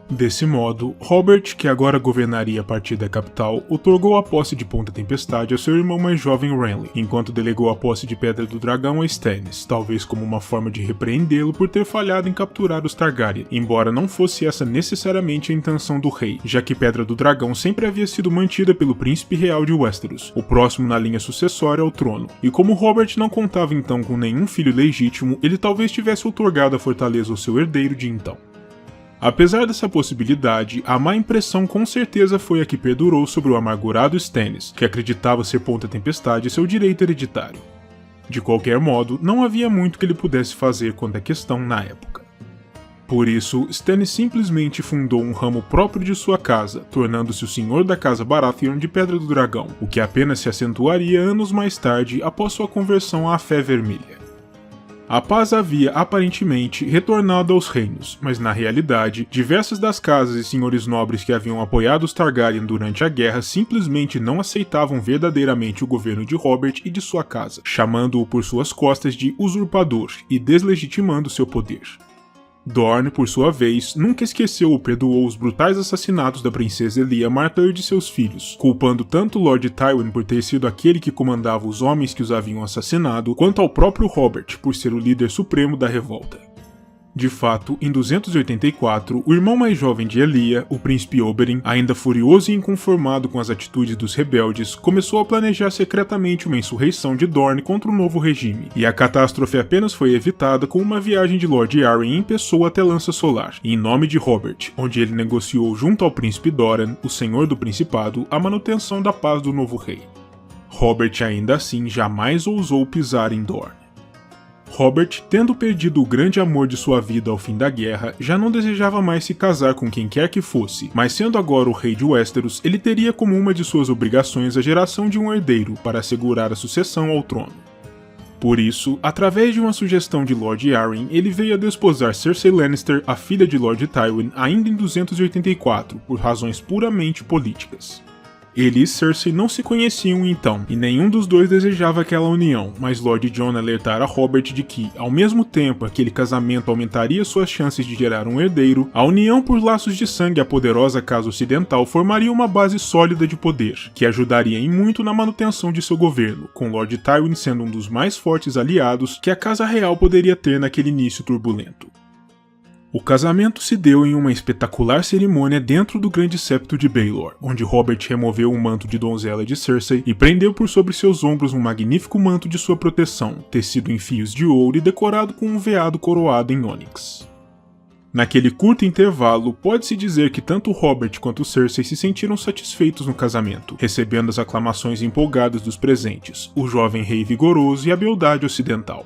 Desse modo, Robert, que agora governaria a partir da capital, outorgou a posse de Ponta Tempestade a seu irmão mais jovem Renly, enquanto delegou a posse de Pedra do Dragão a Stannis, talvez como uma forma de repreendê-lo por ter falhado em capturar os Targaryen, embora não fosse essa necessariamente a intenção do rei, já que Pedra do Dragão sempre havia sido mantida pelo príncipe real de Westeros, o próximo na linha sucessória ao trono, e como Robert não contava então com nenhum filho legítimo, ele talvez tivesse outorgado a fortaleza ao seu herdeiro de então. Apesar dessa possibilidade, a má impressão com certeza foi a que perdurou sobre o amargurado Stannis, que acreditava ser Ponta Tempestade seu direito hereditário. De qualquer modo, não havia muito que ele pudesse fazer quanto à questão na época. Por isso, Stannis simplesmente fundou um ramo próprio de sua casa, tornando-se o senhor da casa Baratheon de Pedra do Dragão, o que apenas se acentuaria anos mais tarde após sua conversão à Fé Vermelha. A paz havia, aparentemente, retornado aos reinos, mas na realidade, diversas das casas e senhores nobres que haviam apoiado os Targaryen durante a guerra simplesmente não aceitavam verdadeiramente o governo de Robert e de sua casa, chamando-o por suas costas de usurpador e deslegitimando seu poder. Dorne, por sua vez, nunca esqueceu ou perdoou os brutais assassinatos da princesa Elia Martell e de seus filhos, culpando tanto Lord Tywin por ter sido aquele que comandava os homens que os haviam assassinado, quanto ao próprio Robert por ser o líder supremo da revolta. De fato, em 284, o irmão mais jovem de Elia, o príncipe Oberyn, ainda furioso e inconformado com as atitudes dos rebeldes, começou a planejar secretamente uma insurreição de Dorne contra o novo regime, e a catástrofe apenas foi evitada com uma viagem de Lord Arryn em pessoa até Lança Solar, em nome de Robert, onde ele negociou junto ao príncipe Doran, o senhor do principado, a manutenção da paz do novo rei. Robert ainda assim jamais ousou pisar em Dorne. Robert, tendo perdido o grande amor de sua vida ao fim da guerra, já não desejava mais se casar com quem quer que fosse, mas sendo agora o rei de Westeros, ele teria como uma de suas obrigações a geração de um herdeiro para assegurar a sucessão ao trono. Por isso, através de uma sugestão de Lord Arryn, ele veio a desposar Cersei Lannister, a filha de Lord Tywin, ainda em 284, por razões puramente políticas. Ele e Cersei não se conheciam então, e nenhum dos dois desejava aquela união, mas Lord Jon alertara Robert de que, ao mesmo tempo aquele casamento aumentaria suas chances de gerar um herdeiro, a união por laços de sangue à poderosa casa ocidental formaria uma base sólida de poder, que ajudaria em muito na manutenção de seu governo, com Lord Tywin sendo um dos mais fortes aliados que a Casa Real poderia ter naquele início turbulento. O casamento se deu em uma espetacular cerimônia dentro do Grande Septo de Baelor, onde Robert removeu o manto de donzela de Cersei e prendeu por sobre seus ombros um magnífico manto de sua proteção, tecido em fios de ouro e decorado com um veado coroado em ônix. Naquele curto intervalo, pode-se dizer que tanto Robert quanto Cersei se sentiram satisfeitos no casamento, recebendo as aclamações empolgadas dos presentes, o jovem rei vigoroso e a beldade ocidental.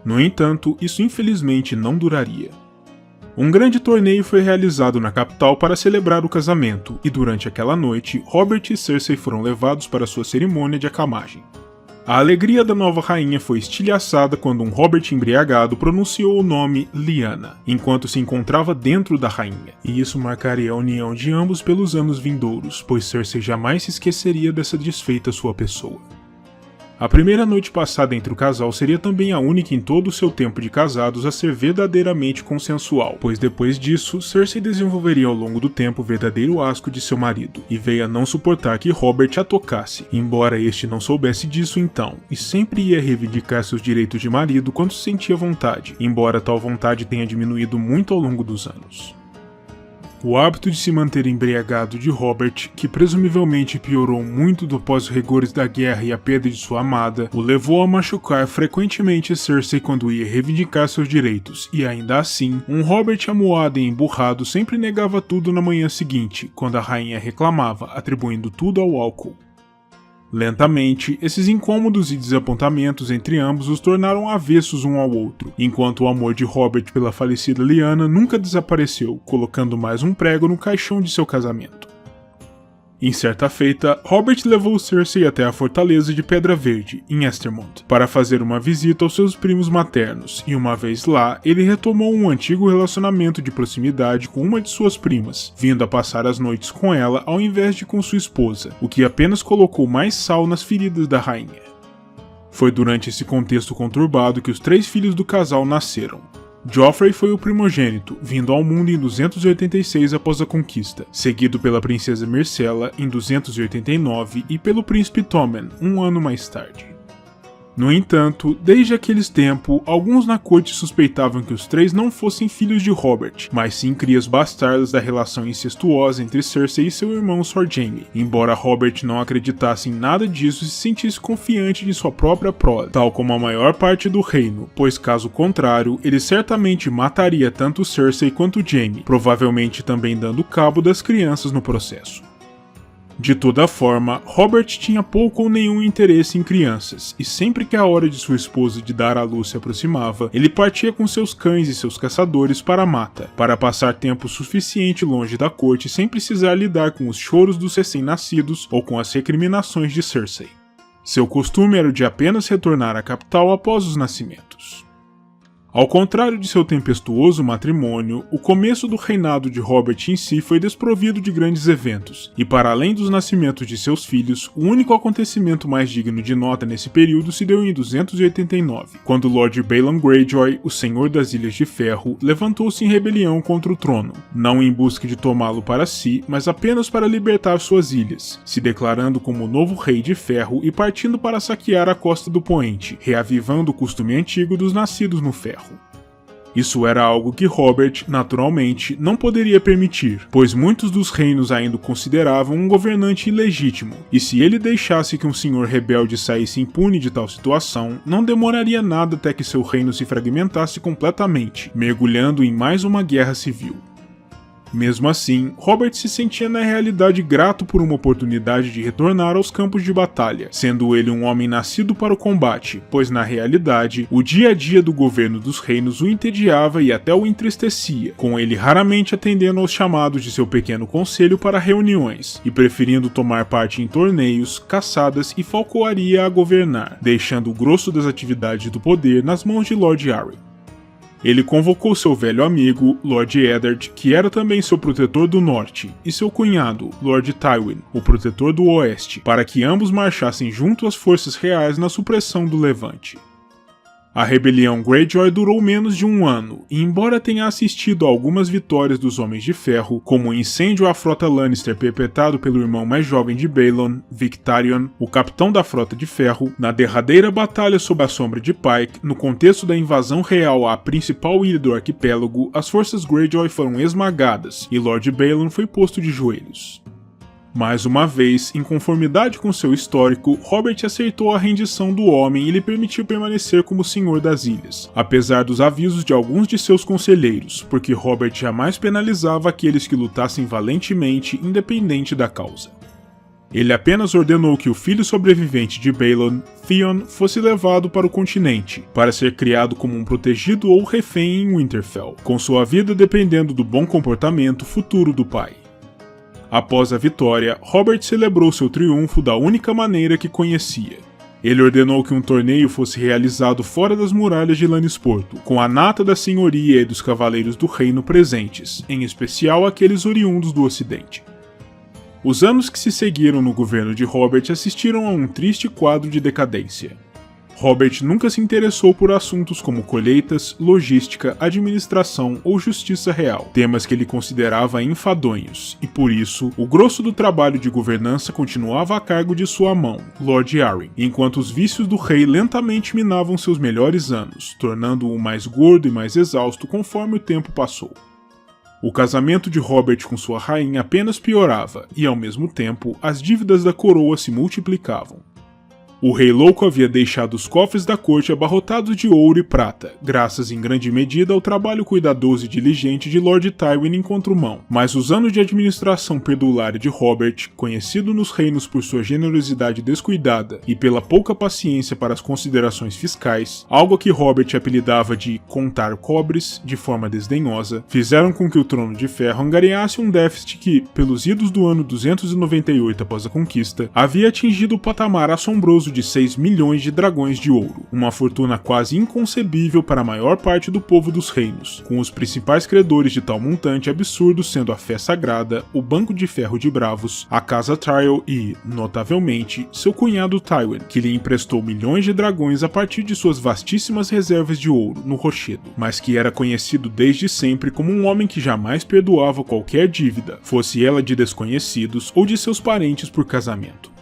No entanto, isso infelizmente não duraria. Um grande torneio foi realizado na capital para celebrar o casamento, e durante aquela noite, Robert e Cersei foram levados para sua cerimônia de acamagem. A alegria da nova rainha foi estilhaçada quando um Robert embriagado pronunciou o nome Lyanna, enquanto se encontrava dentro da rainha, e isso marcaria a união de ambos pelos anos vindouros, pois Cersei jamais se esqueceria dessa desfeita sua pessoa. A primeira noite passada entre o casal seria também a única em todo o seu tempo de casados a ser verdadeiramente consensual, pois depois disso, Cersei desenvolveria ao longo do tempo o verdadeiro asco de seu marido, e veio a não suportar que Robert a tocasse, embora este não soubesse disso então, e sempre ia reivindicar seus direitos de marido quando se sentia vontade, embora tal vontade tenha diminuído muito ao longo dos anos. O hábito de se manter embriagado de Robert, que presumivelmente piorou muito após os rigores da guerra e a perda de sua amada, o levou a machucar frequentemente Cersei quando ia reivindicar seus direitos, e ainda assim, um Robert amuado e emburrado sempre negava tudo na manhã seguinte, quando a rainha reclamava, atribuindo tudo ao álcool. Lentamente, esses incômodos e desapontamentos entre ambos os tornaram avessos um ao outro, enquanto o amor de Robert pela falecida Lyanna nunca desapareceu, colocando mais um prego no caixão de seu casamento. Em certa feita, Robert levou Cersei até a fortaleza de Pedra Verde, em Estermont, para fazer uma visita aos seus primos maternos, e uma vez lá, ele retomou um antigo relacionamento de proximidade com uma de suas primas, vindo a passar as noites com ela ao invés de com sua esposa, o que apenas colocou mais sal nas feridas da rainha. Foi durante esse contexto conturbado que os 3 filhos do casal nasceram. Joffrey foi o primogênito, vindo ao mundo em 286 após a conquista, seguido pela princesa Myrcella em 289 e pelo príncipe Tommen, um ano mais tarde. No entanto, desde aqueles tempos, alguns na corte suspeitavam que os 3 não fossem filhos de Robert, mas sim crias bastardas da relação incestuosa entre Cersei e seu irmão Sor Jaime, embora Robert não acreditasse em nada disso e se sentisse confiante de sua própria prole, tal como a maior parte do reino, pois caso contrário, ele certamente mataria tanto Cersei quanto Jaime, provavelmente também dando cabo das crianças no processo. De toda forma, Robert tinha pouco ou nenhum interesse em crianças, e sempre que a hora de sua esposa de dar à luz se aproximava, ele partia com seus cães e seus caçadores para a mata, para passar tempo suficiente longe da corte sem precisar lidar com os choros dos recém-nascidos ou com as recriminações de Cersei. Seu costume era o de apenas retornar à capital após os nascimentos. Ao contrário de seu tempestuoso matrimônio, o começo do reinado de Robert em si foi desprovido de grandes eventos, e para além dos nascimentos de seus filhos, o único acontecimento mais digno de nota nesse período se deu em 289, quando Lord Balon Greyjoy, o Senhor das Ilhas de Ferro, levantou-se em rebelião contra o trono, não em busca de tomá-lo para si, mas apenas para libertar suas ilhas, se declarando como o novo Rei de Ferro e partindo para saquear a costa do Poente, reavivando o costume antigo dos nascidos no ferro. Isso era algo que Robert, naturalmente, não poderia permitir, pois muitos dos reinos ainda o consideravam um governante ilegítimo, e se ele deixasse que um senhor rebelde saísse impune de tal situação, não demoraria nada até que seu reino se fragmentasse completamente, mergulhando em mais uma guerra civil. Mesmo assim, Robert se sentia na realidade grato por uma oportunidade de retornar aos campos de batalha, sendo ele um homem nascido para o combate, pois na realidade, o dia a dia do governo dos reinos o entediava e até o entristecia, com ele raramente atendendo aos chamados de seu pequeno conselho para reuniões, e preferindo tomar parte em torneios, caçadas e falcoaria a governar, deixando o grosso das atividades do poder nas mãos de Lord Arryn. Ele convocou seu velho amigo, Lord Eddard, que era também seu protetor do norte, e seu cunhado, Lord Tywin, o protetor do oeste, para que ambos marchassem junto às forças reais na supressão do Levante. A rebelião Greyjoy durou menos de um ano, e embora tenha assistido a algumas vitórias dos Homens de Ferro, como o incêndio à frota Lannister perpetrado pelo irmão mais jovem de Balon, Victarion, o capitão da Frota de Ferro, na derradeira batalha sob a sombra de Pike, no contexto da invasão real à principal ilha do arquipélago, as forças Greyjoy foram esmagadas, e Lord Balon foi posto de joelhos. Mais uma vez, em conformidade com seu histórico, Robert aceitou a rendição do homem e lhe permitiu permanecer como Senhor das Ilhas, apesar dos avisos de alguns de seus conselheiros, porque Robert jamais penalizava aqueles que lutassem valentemente independente da causa. Ele apenas ordenou que o filho sobrevivente de Balon, Theon, fosse levado para o continente, para ser criado como um protegido ou refém em Winterfell, com sua vida dependendo do bom comportamento futuro do pai. Após a vitória, Robert celebrou seu triunfo da única maneira que conhecia. Ele ordenou que um torneio fosse realizado fora das muralhas de Lannisporto, com a nata da senhoria e dos cavaleiros do reino presentes, em especial aqueles oriundos do ocidente. Os anos que se seguiram no governo de Robert assistiram a um triste quadro de decadência. Robert nunca se interessou por assuntos como colheitas, logística, administração ou justiça real, temas que ele considerava enfadonhos, e por isso, o grosso do trabalho de governança continuava a cargo de sua mão, Lord Arryn, enquanto os vícios do rei lentamente minavam seus melhores anos, tornando-o mais gordo e mais exausto conforme o tempo passou. O casamento de Robert com sua rainha apenas piorava, e ao mesmo tempo, as dívidas da coroa se multiplicavam. O Rei Louco havia deixado os cofres da corte abarrotados de ouro e prata, graças em grande medida ao trabalho cuidadoso e diligente de Lord Tywin em contramão. Mas os anos de administração perdulária de Robert, conhecido nos reinos por sua generosidade descuidada e pela pouca paciência para as considerações fiscais, algo que Robert apelidava de contar cobres de forma desdenhosa, fizeram com que o Trono de Ferro angariasse um déficit que, pelos idos do ano 298 após a conquista, havia atingido o patamar assombroso de 6 milhões de dragões de ouro, uma fortuna quase inconcebível para a maior parte do povo dos reinos, com os principais credores de tal montante absurdo sendo a Fé Sagrada, o Banco de Ferro de Bravos, a Casa Tyrell e, notavelmente, seu cunhado Tywin, que lhe emprestou milhões de dragões a partir de suas vastíssimas reservas de ouro no rochedo, mas que era conhecido desde sempre como um homem que jamais perdoava qualquer dívida, fosse ela de desconhecidos ou de seus parentes por casamento.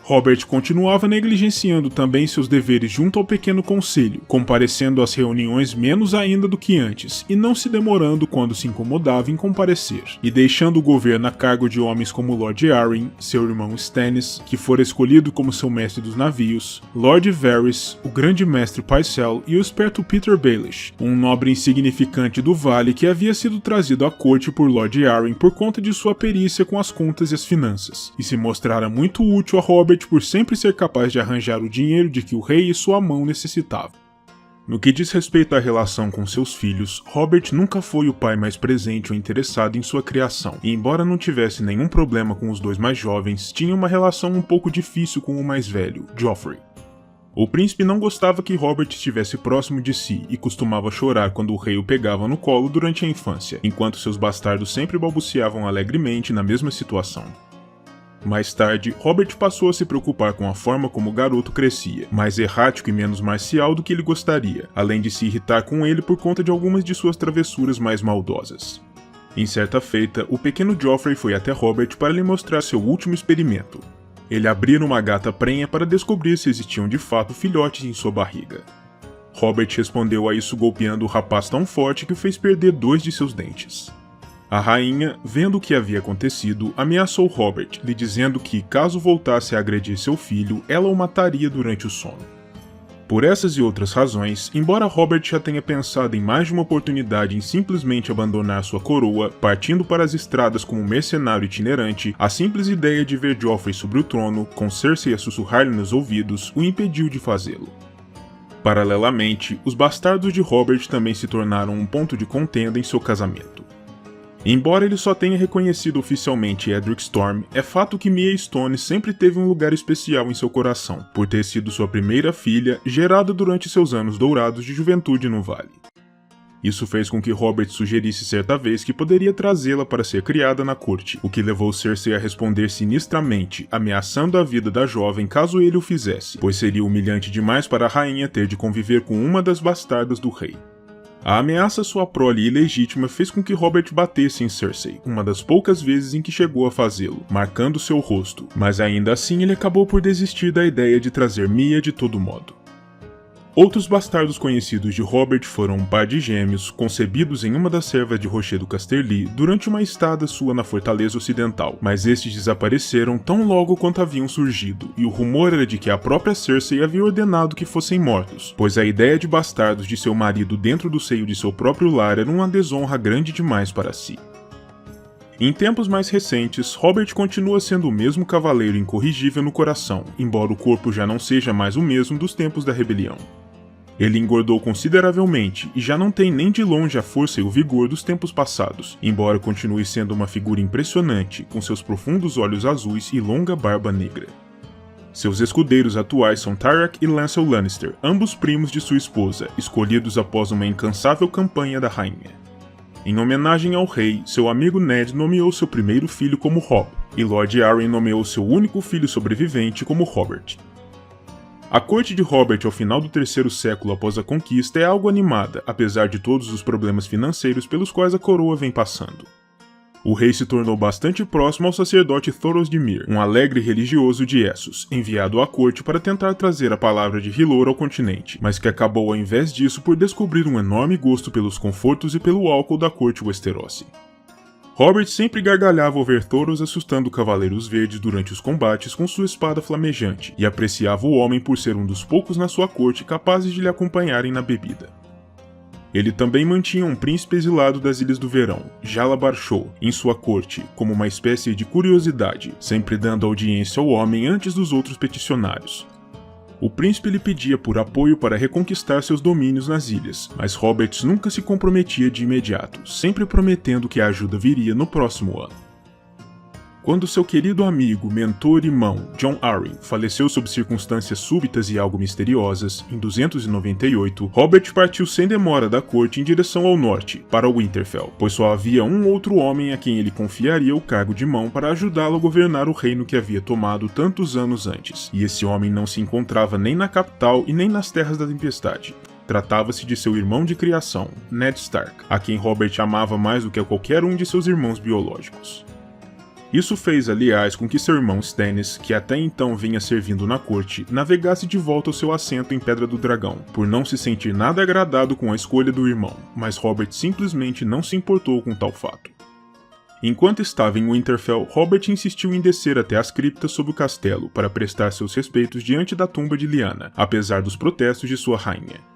Robert continuava negligenciando também seus deveres junto ao pequeno conselho, comparecendo às reuniões menos ainda do que antes, e não se demorando quando se incomodava em comparecer, e deixando o governo a cargo de homens como Lord Arryn, seu irmão Stannis, que fora escolhido como seu mestre dos navios, Lord Varys, o grande mestre Pycelle e o esperto Petyr Baelish, um nobre insignificante do vale que havia sido trazido à corte por Lord Arryn por conta de sua perícia com as contas e as finanças, e se mostrara muito útil a Robert por sempre ser capaz de arranjar o dinheiro de que o rei e sua mão necessitavam. No que diz respeito à relação com seus filhos, Robert nunca foi o pai mais presente ou interessado em sua criação, e embora não tivesse nenhum problema com os dois mais jovens, tinha uma relação um pouco difícil com o mais velho, Joffrey. O príncipe não gostava que Robert estivesse próximo de si e costumava chorar quando o rei o pegava no colo durante a infância, enquanto seus bastardos sempre balbuciavam alegremente na mesma situação. Mais tarde, Robert passou a se preocupar com a forma como o garoto crescia, mais errático e menos marcial do que ele gostaria, além de se irritar com ele por conta de algumas de suas travessuras mais maldosas. Em certa feita, o pequeno Joffrey foi até Robert para lhe mostrar seu último experimento. Ele abria uma gata prenha para descobrir se existiam de fato filhotes em sua barriga. Robert respondeu a isso golpeando o rapaz tão forte que o fez perder 2 de seus dentes. A rainha, vendo o que havia acontecido, ameaçou Robert, lhe dizendo que, caso voltasse a agredir seu filho, ela o mataria durante o sono. Por essas e outras razões, embora Robert já tenha pensado em mais de uma oportunidade em simplesmente abandonar sua coroa, partindo para as estradas como mercenário itinerante, a simples ideia de ver Joffrey sobre o trono, com Cersei a sussurrar-lhe nos ouvidos, o impediu de fazê-lo. Paralelamente, os bastardos de Robert também se tornaram um ponto de contenda em seu casamento. Embora ele só tenha reconhecido oficialmente Edric Storm, é fato que Mia Stone sempre teve um lugar especial em seu coração, por ter sido sua primeira filha, gerada durante seus anos dourados de juventude no Vale. Isso fez com que Robert sugerisse certa vez que poderia trazê-la para ser criada na corte, o que levou Cersei a responder sinistramente, ameaçando a vida da jovem caso ele o fizesse, pois seria humilhante demais para a rainha ter de conviver com uma das bastardas do rei. A ameaça à sua prole ilegítima fez com que Robert batesse em Cersei, uma das poucas vezes em que chegou a fazê-lo, marcando seu rosto, mas ainda assim ele acabou por desistir da ideia de trazer Mia de todo modo. Outros bastardos conhecidos de Robert foram um par de gêmeos, concebidos em uma das servas de Rochedo Casterly durante uma estada sua na Fortaleza Ocidental, mas estes desapareceram tão logo quanto haviam surgido, e o rumor era de que a própria Cersei havia ordenado que fossem mortos, pois a ideia de bastardos de seu marido dentro do seio de seu próprio lar era uma desonra grande demais para si. Em tempos mais recentes, Robert continua sendo o mesmo cavaleiro incorrigível no coração, embora o corpo já não seja mais o mesmo dos tempos da rebelião. Ele engordou consideravelmente e já não tem nem de longe a força e o vigor dos tempos passados, embora continue sendo uma figura impressionante, com seus profundos olhos azuis e longa barba negra. Seus escudeiros atuais são Tyrion e Lancel Lannister, ambos primos de sua esposa, escolhidos após uma incansável campanha da rainha. Em homenagem ao rei, seu amigo Ned nomeou seu primeiro filho como Robb, e Lord Arryn nomeou seu único filho sobrevivente como Robert. A corte de Robert ao final do 3º século após a conquista é algo animada, apesar de todos os problemas financeiros pelos quais a coroa vem passando. O rei se tornou bastante próximo ao sacerdote Thoros de Myr, um alegre religioso de Essos, enviado à corte para tentar trazer a palavra de Hylor ao continente, mas que acabou ao invés disso por descobrir um enorme gosto pelos confortos e pelo álcool da corte Westerosi. Robert sempre gargalhava ao ver Thoros assustando Cavaleiros Verdes durante os combates com sua espada flamejante, e apreciava o homem por ser um dos poucos na sua corte capazes de lhe acompanharem na bebida. Ele também mantinha um príncipe exilado das Ilhas do Verão, Jala Barchou, em sua corte, como uma espécie de curiosidade, sempre dando audiência ao homem antes dos outros peticionários. O príncipe lhe pedia por apoio para reconquistar seus domínios nas ilhas, mas Robert nunca se comprometia de imediato, sempre prometendo que a ajuda viria no próximo ano. Quando seu querido amigo, mentor e irmão, Jon Arryn, faleceu sob circunstâncias súbitas e algo misteriosas, em 298, Robert partiu sem demora da corte em direção ao norte, para Winterfell, pois só havia um outro homem a quem ele confiaria o cargo de mão para ajudá-lo a governar o reino que havia tomado tantos anos antes, e esse homem não se encontrava nem na capital e nem nas Terras da Tempestade. Tratava-se de seu irmão de criação, Ned Stark, a quem Robert amava mais do que a qualquer um de seus irmãos biológicos. Isso fez, aliás, com que seu irmão Stannis, que até então vinha servindo na corte, navegasse de volta ao seu assento em Pedra do Dragão, por não se sentir nada agradado com a escolha do irmão, mas Robert simplesmente não se importou com tal fato. Enquanto estava em Winterfell, Robert insistiu em descer até as criptas sob o castelo para prestar seus respeitos diante da tumba de Lyanna, apesar dos protestos de sua rainha.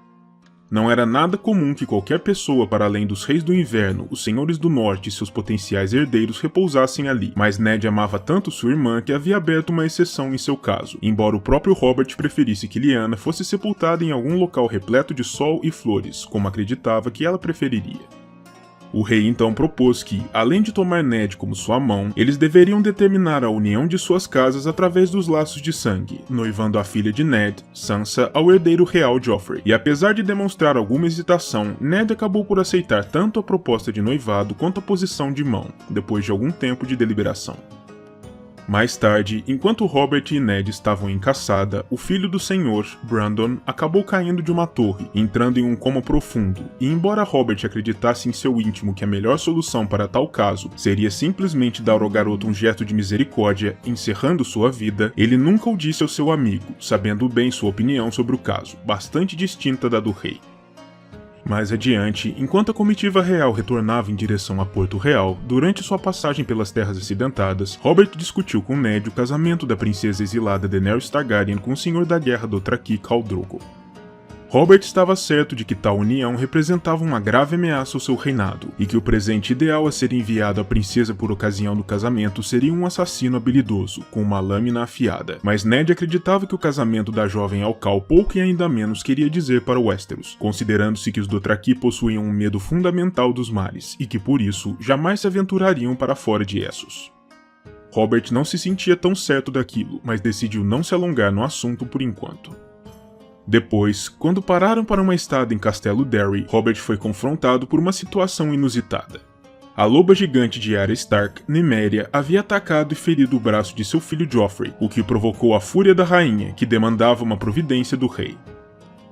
Não era nada comum que qualquer pessoa para além dos Reis do Inverno, os Senhores do Norte e seus potenciais herdeiros repousassem ali, mas Ned amava tanto sua irmã que havia aberto uma exceção em seu caso, embora o próprio Robert preferisse que Lyanna fosse sepultada em algum local repleto de sol e flores, como acreditava que ela preferiria. O rei então propôs que, além de tomar Ned como sua mão, eles deveriam determinar a união de suas casas através dos laços de sangue, noivando a filha de Ned, Sansa, ao herdeiro real Joffrey. E apesar de demonstrar alguma hesitação, Ned acabou por aceitar tanto a proposta de noivado quanto a posição de mão, depois de algum tempo de deliberação. Mais tarde, enquanto Robert e Ned estavam em caçada, o filho do senhor, Brandon, acabou caindo de uma torre, entrando em um coma profundo, e embora Robert acreditasse em seu íntimo que a melhor solução para tal caso seria simplesmente dar ao garoto um gesto de misericórdia, encerrando sua vida, ele nunca o disse ao seu amigo, sabendo bem sua opinião sobre o caso, bastante distinta da do rei. Mais adiante, enquanto a comitiva real retornava em direção a Porto Real, durante sua passagem pelas Terras Acidentadas, Robert discutiu com Ned o casamento da princesa exilada Daenerys Targaryen com o Senhor da Guerra Dothraki, Khal Drogo. Robert estava certo de que tal união representava uma grave ameaça ao seu reinado, e que o presente ideal a ser enviado à princesa por ocasião do casamento seria um assassino habilidoso, com uma lâmina afiada. Mas Ned acreditava que o casamento da jovem ao Khal pouco e ainda menos queria dizer para Westeros, considerando-se que os Dothraki possuíam um medo fundamental dos mares, e que por isso jamais se aventurariam para fora de Essos. Robert não se sentia tão certo daquilo, mas decidiu não se alongar no assunto por enquanto. Depois, quando pararam para uma estada em Castelo Darry, Robert foi confrontado por uma situação inusitada. A loba gigante de Arya Stark, Nymeria, havia atacado e ferido o braço de seu filho Joffrey, o que provocou a fúria da rainha, que demandava uma providência do rei.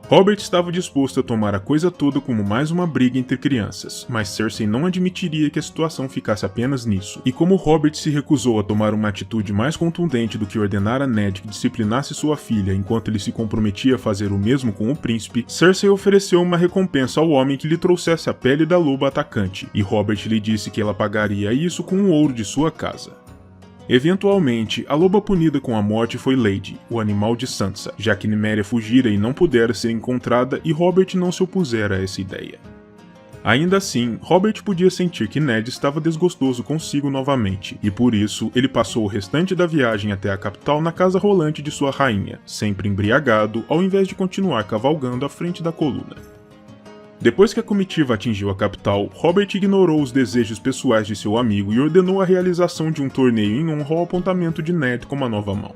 Robert estava disposto a tomar a coisa toda como mais uma briga entre crianças, mas Cersei não admitiria que a situação ficasse apenas nisso, e como Robert se recusou a tomar uma atitude mais contundente do que ordenar a Ned que disciplinasse sua filha enquanto ele se comprometia a fazer o mesmo com o príncipe, Cersei ofereceu uma recompensa ao homem que lhe trouxesse a pele da loba atacante, e Robert lhe disse que ela pagaria isso com o ouro de sua casa. Eventualmente, a loba punida com a morte foi Lady, o animal de Sansa, já que Nymeria fugira e não pudera ser encontrada e Robert não se opusera a essa ideia. Ainda assim, Robert podia sentir que Ned estava desgostoso consigo novamente, e por isso ele passou o restante da viagem até a capital na casa rolante de sua rainha, sempre embriagado, ao invés de continuar cavalgando à frente da coluna. Depois que a comitiva atingiu a capital, Robert ignorou os desejos pessoais de seu amigo e ordenou a realização de um torneio em honra ao apontamento de Ned como a nova mão.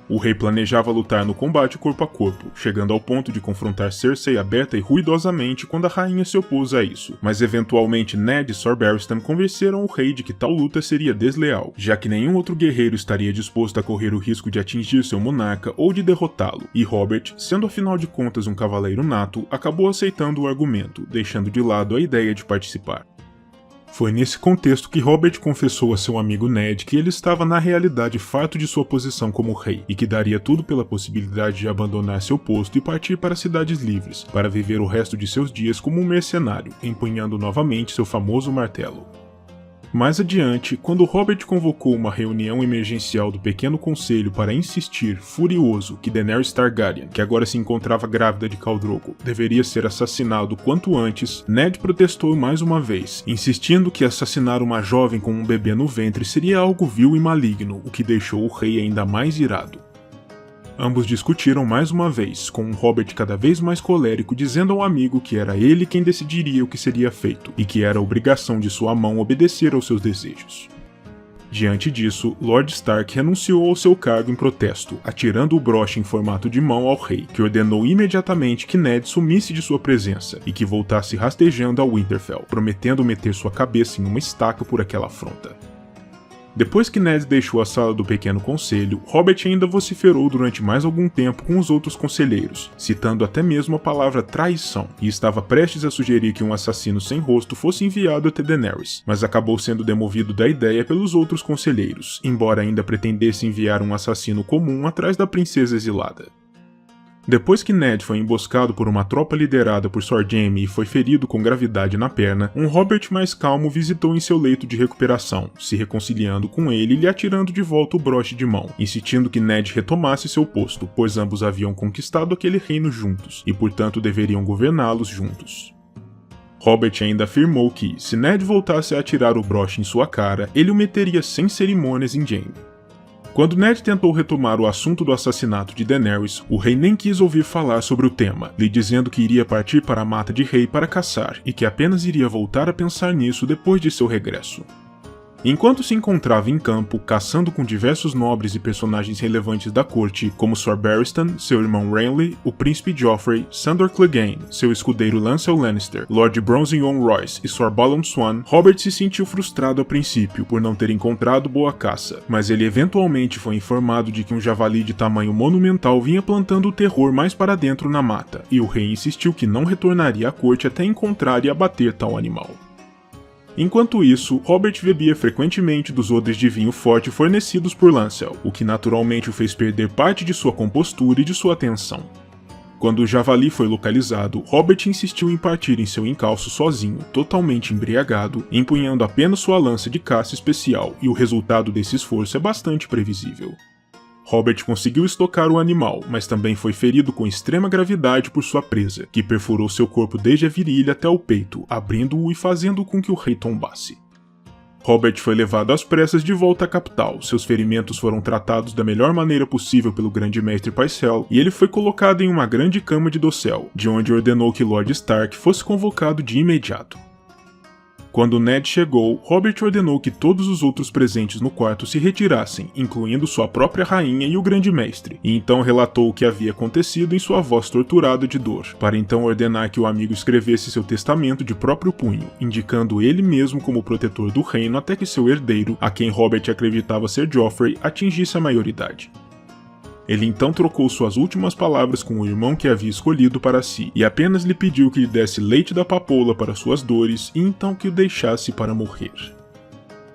O rei planejava lutar no combate corpo a corpo, chegando ao ponto de confrontar Cersei aberta e ruidosamente quando a rainha se opôs a isso, mas eventualmente Ned e Sir Barristan convenceram o rei de que tal luta seria desleal, já que nenhum outro guerreiro estaria disposto a correr o risco de atingir seu monarca ou de derrotá-lo, e Robert, sendo afinal de contas um cavaleiro nato, acabou aceitando o argumento, deixando de lado a ideia de participar. Foi nesse contexto que Robert confessou a seu amigo Ned que ele estava na realidade farto de sua posição como rei, e que daria tudo pela possibilidade de abandonar seu posto e partir para cidades livres, para viver o resto de seus dias como um mercenário, empunhando novamente seu famoso martelo. Mais adiante, quando Robert convocou uma reunião emergencial do Pequeno Conselho para insistir, furioso, que Daenerys Targaryen, que agora se encontrava grávida de Khal Drogo, deveria ser assassinado quanto antes, Ned protestou mais uma vez, insistindo que assassinar uma jovem com um bebê no ventre seria algo vil e maligno, o que deixou o rei ainda mais irado. Ambos discutiram mais uma vez, com Robert cada vez mais colérico dizendo ao amigo que era ele quem decidiria o que seria feito, e que era obrigação de sua mão obedecer aos seus desejos. Diante disso, Lord Stark renunciou ao seu cargo em protesto, atirando o broche em formato de mão ao rei, que ordenou imediatamente que Ned sumisse de sua presença e que voltasse rastejando a Winterfell, prometendo meter sua cabeça em uma estaca por aquela afronta. Depois que Ned deixou a sala do Pequeno Conselho, Robert ainda vociferou durante mais algum tempo com os outros conselheiros, citando até mesmo a palavra traição, e estava prestes a sugerir que um assassino sem rosto fosse enviado até Daenerys, mas acabou sendo demovido da ideia pelos outros conselheiros, embora ainda pretendesse enviar um assassino comum atrás da princesa exilada. Depois que Ned foi emboscado por uma tropa liderada por Sor Jaime e foi ferido com gravidade na perna, um Robert mais calmo visitou em seu leito de recuperação, se reconciliando com ele e lhe atirando de volta o broche de mão, insistindo que Ned retomasse seu posto, pois ambos haviam conquistado aquele reino juntos, e portanto deveriam governá-los juntos. Robert ainda afirmou que, se Ned voltasse a atirar o broche em sua cara, ele o meteria sem cerimônias em Jaime. Quando Ned tentou retomar o assunto do assassinato de Daenerys, o rei nem quis ouvir falar sobre o tema, lhe dizendo que iria partir para a Mata de Rei para caçar e que apenas iria voltar a pensar nisso depois de seu regresso. Enquanto se encontrava em campo, caçando com diversos nobres e personagens relevantes da corte, como Sor Barristan, seu irmão Renly, o príncipe Joffrey, Sandor Clegane, seu escudeiro Lancel Lannister, Lord Bronze Yohn Royce e Sor Balon Swan, Robert se sentiu frustrado a princípio por não ter encontrado boa caça, mas ele eventualmente foi informado de que um javali de tamanho monumental vinha plantando o terror mais para dentro na mata, e o rei insistiu que não retornaria à corte até encontrar e abater tal animal. Enquanto isso, Robert bebia frequentemente dos odres de vinho forte fornecidos por Lancel, o que naturalmente o fez perder parte de sua compostura e de sua atenção. Quando o javali foi localizado, Robert insistiu em partir em seu encalço sozinho, totalmente embriagado, empunhando apenas sua lança de caça especial, e o resultado desse esforço é bastante previsível. Robert conseguiu estocar o animal, mas também foi ferido com extrema gravidade por sua presa, que perfurou seu corpo desde a virilha até o peito, abrindo-o e fazendo com que o rei tombasse. Robert foi levado às pressas de volta à capital, seus ferimentos foram tratados da melhor maneira possível pelo grande mestre Pycelle, e ele foi colocado em uma grande cama de dossel, de onde ordenou que Lord Stark fosse convocado de imediato. Quando Ned chegou, Robert ordenou que todos os outros presentes no quarto se retirassem, incluindo sua própria rainha e o grande mestre, e então relatou o que havia acontecido em sua voz torturada de dor, para então ordenar que o amigo escrevesse seu testamento de próprio punho, indicando ele mesmo como protetor do reino até que seu herdeiro, a quem Robert acreditava ser Joffrey, atingisse a maioridade. Ele então trocou suas últimas palavras com o irmão que havia escolhido para si, e apenas lhe pediu que lhe desse leite da papoula para suas dores, e então que o deixasse para morrer.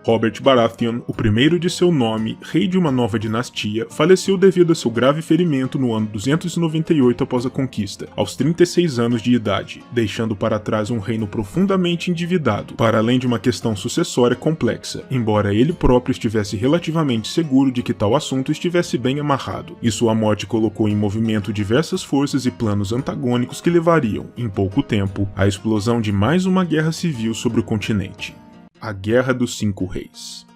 Robert Baratheon, o primeiro de seu nome, rei de uma nova dinastia, faleceu devido a seu grave ferimento no ano 298 após a conquista, aos 36 anos de idade, deixando para trás um reino profundamente endividado, para além de uma questão sucessória complexa, embora ele próprio estivesse relativamente seguro de que tal assunto estivesse bem amarrado, e sua morte colocou em movimento diversas forças e planos antagônicos que levariam, em pouco tempo, à explosão de mais uma guerra civil sobre o continente. A Guerra dos Cinco Reis.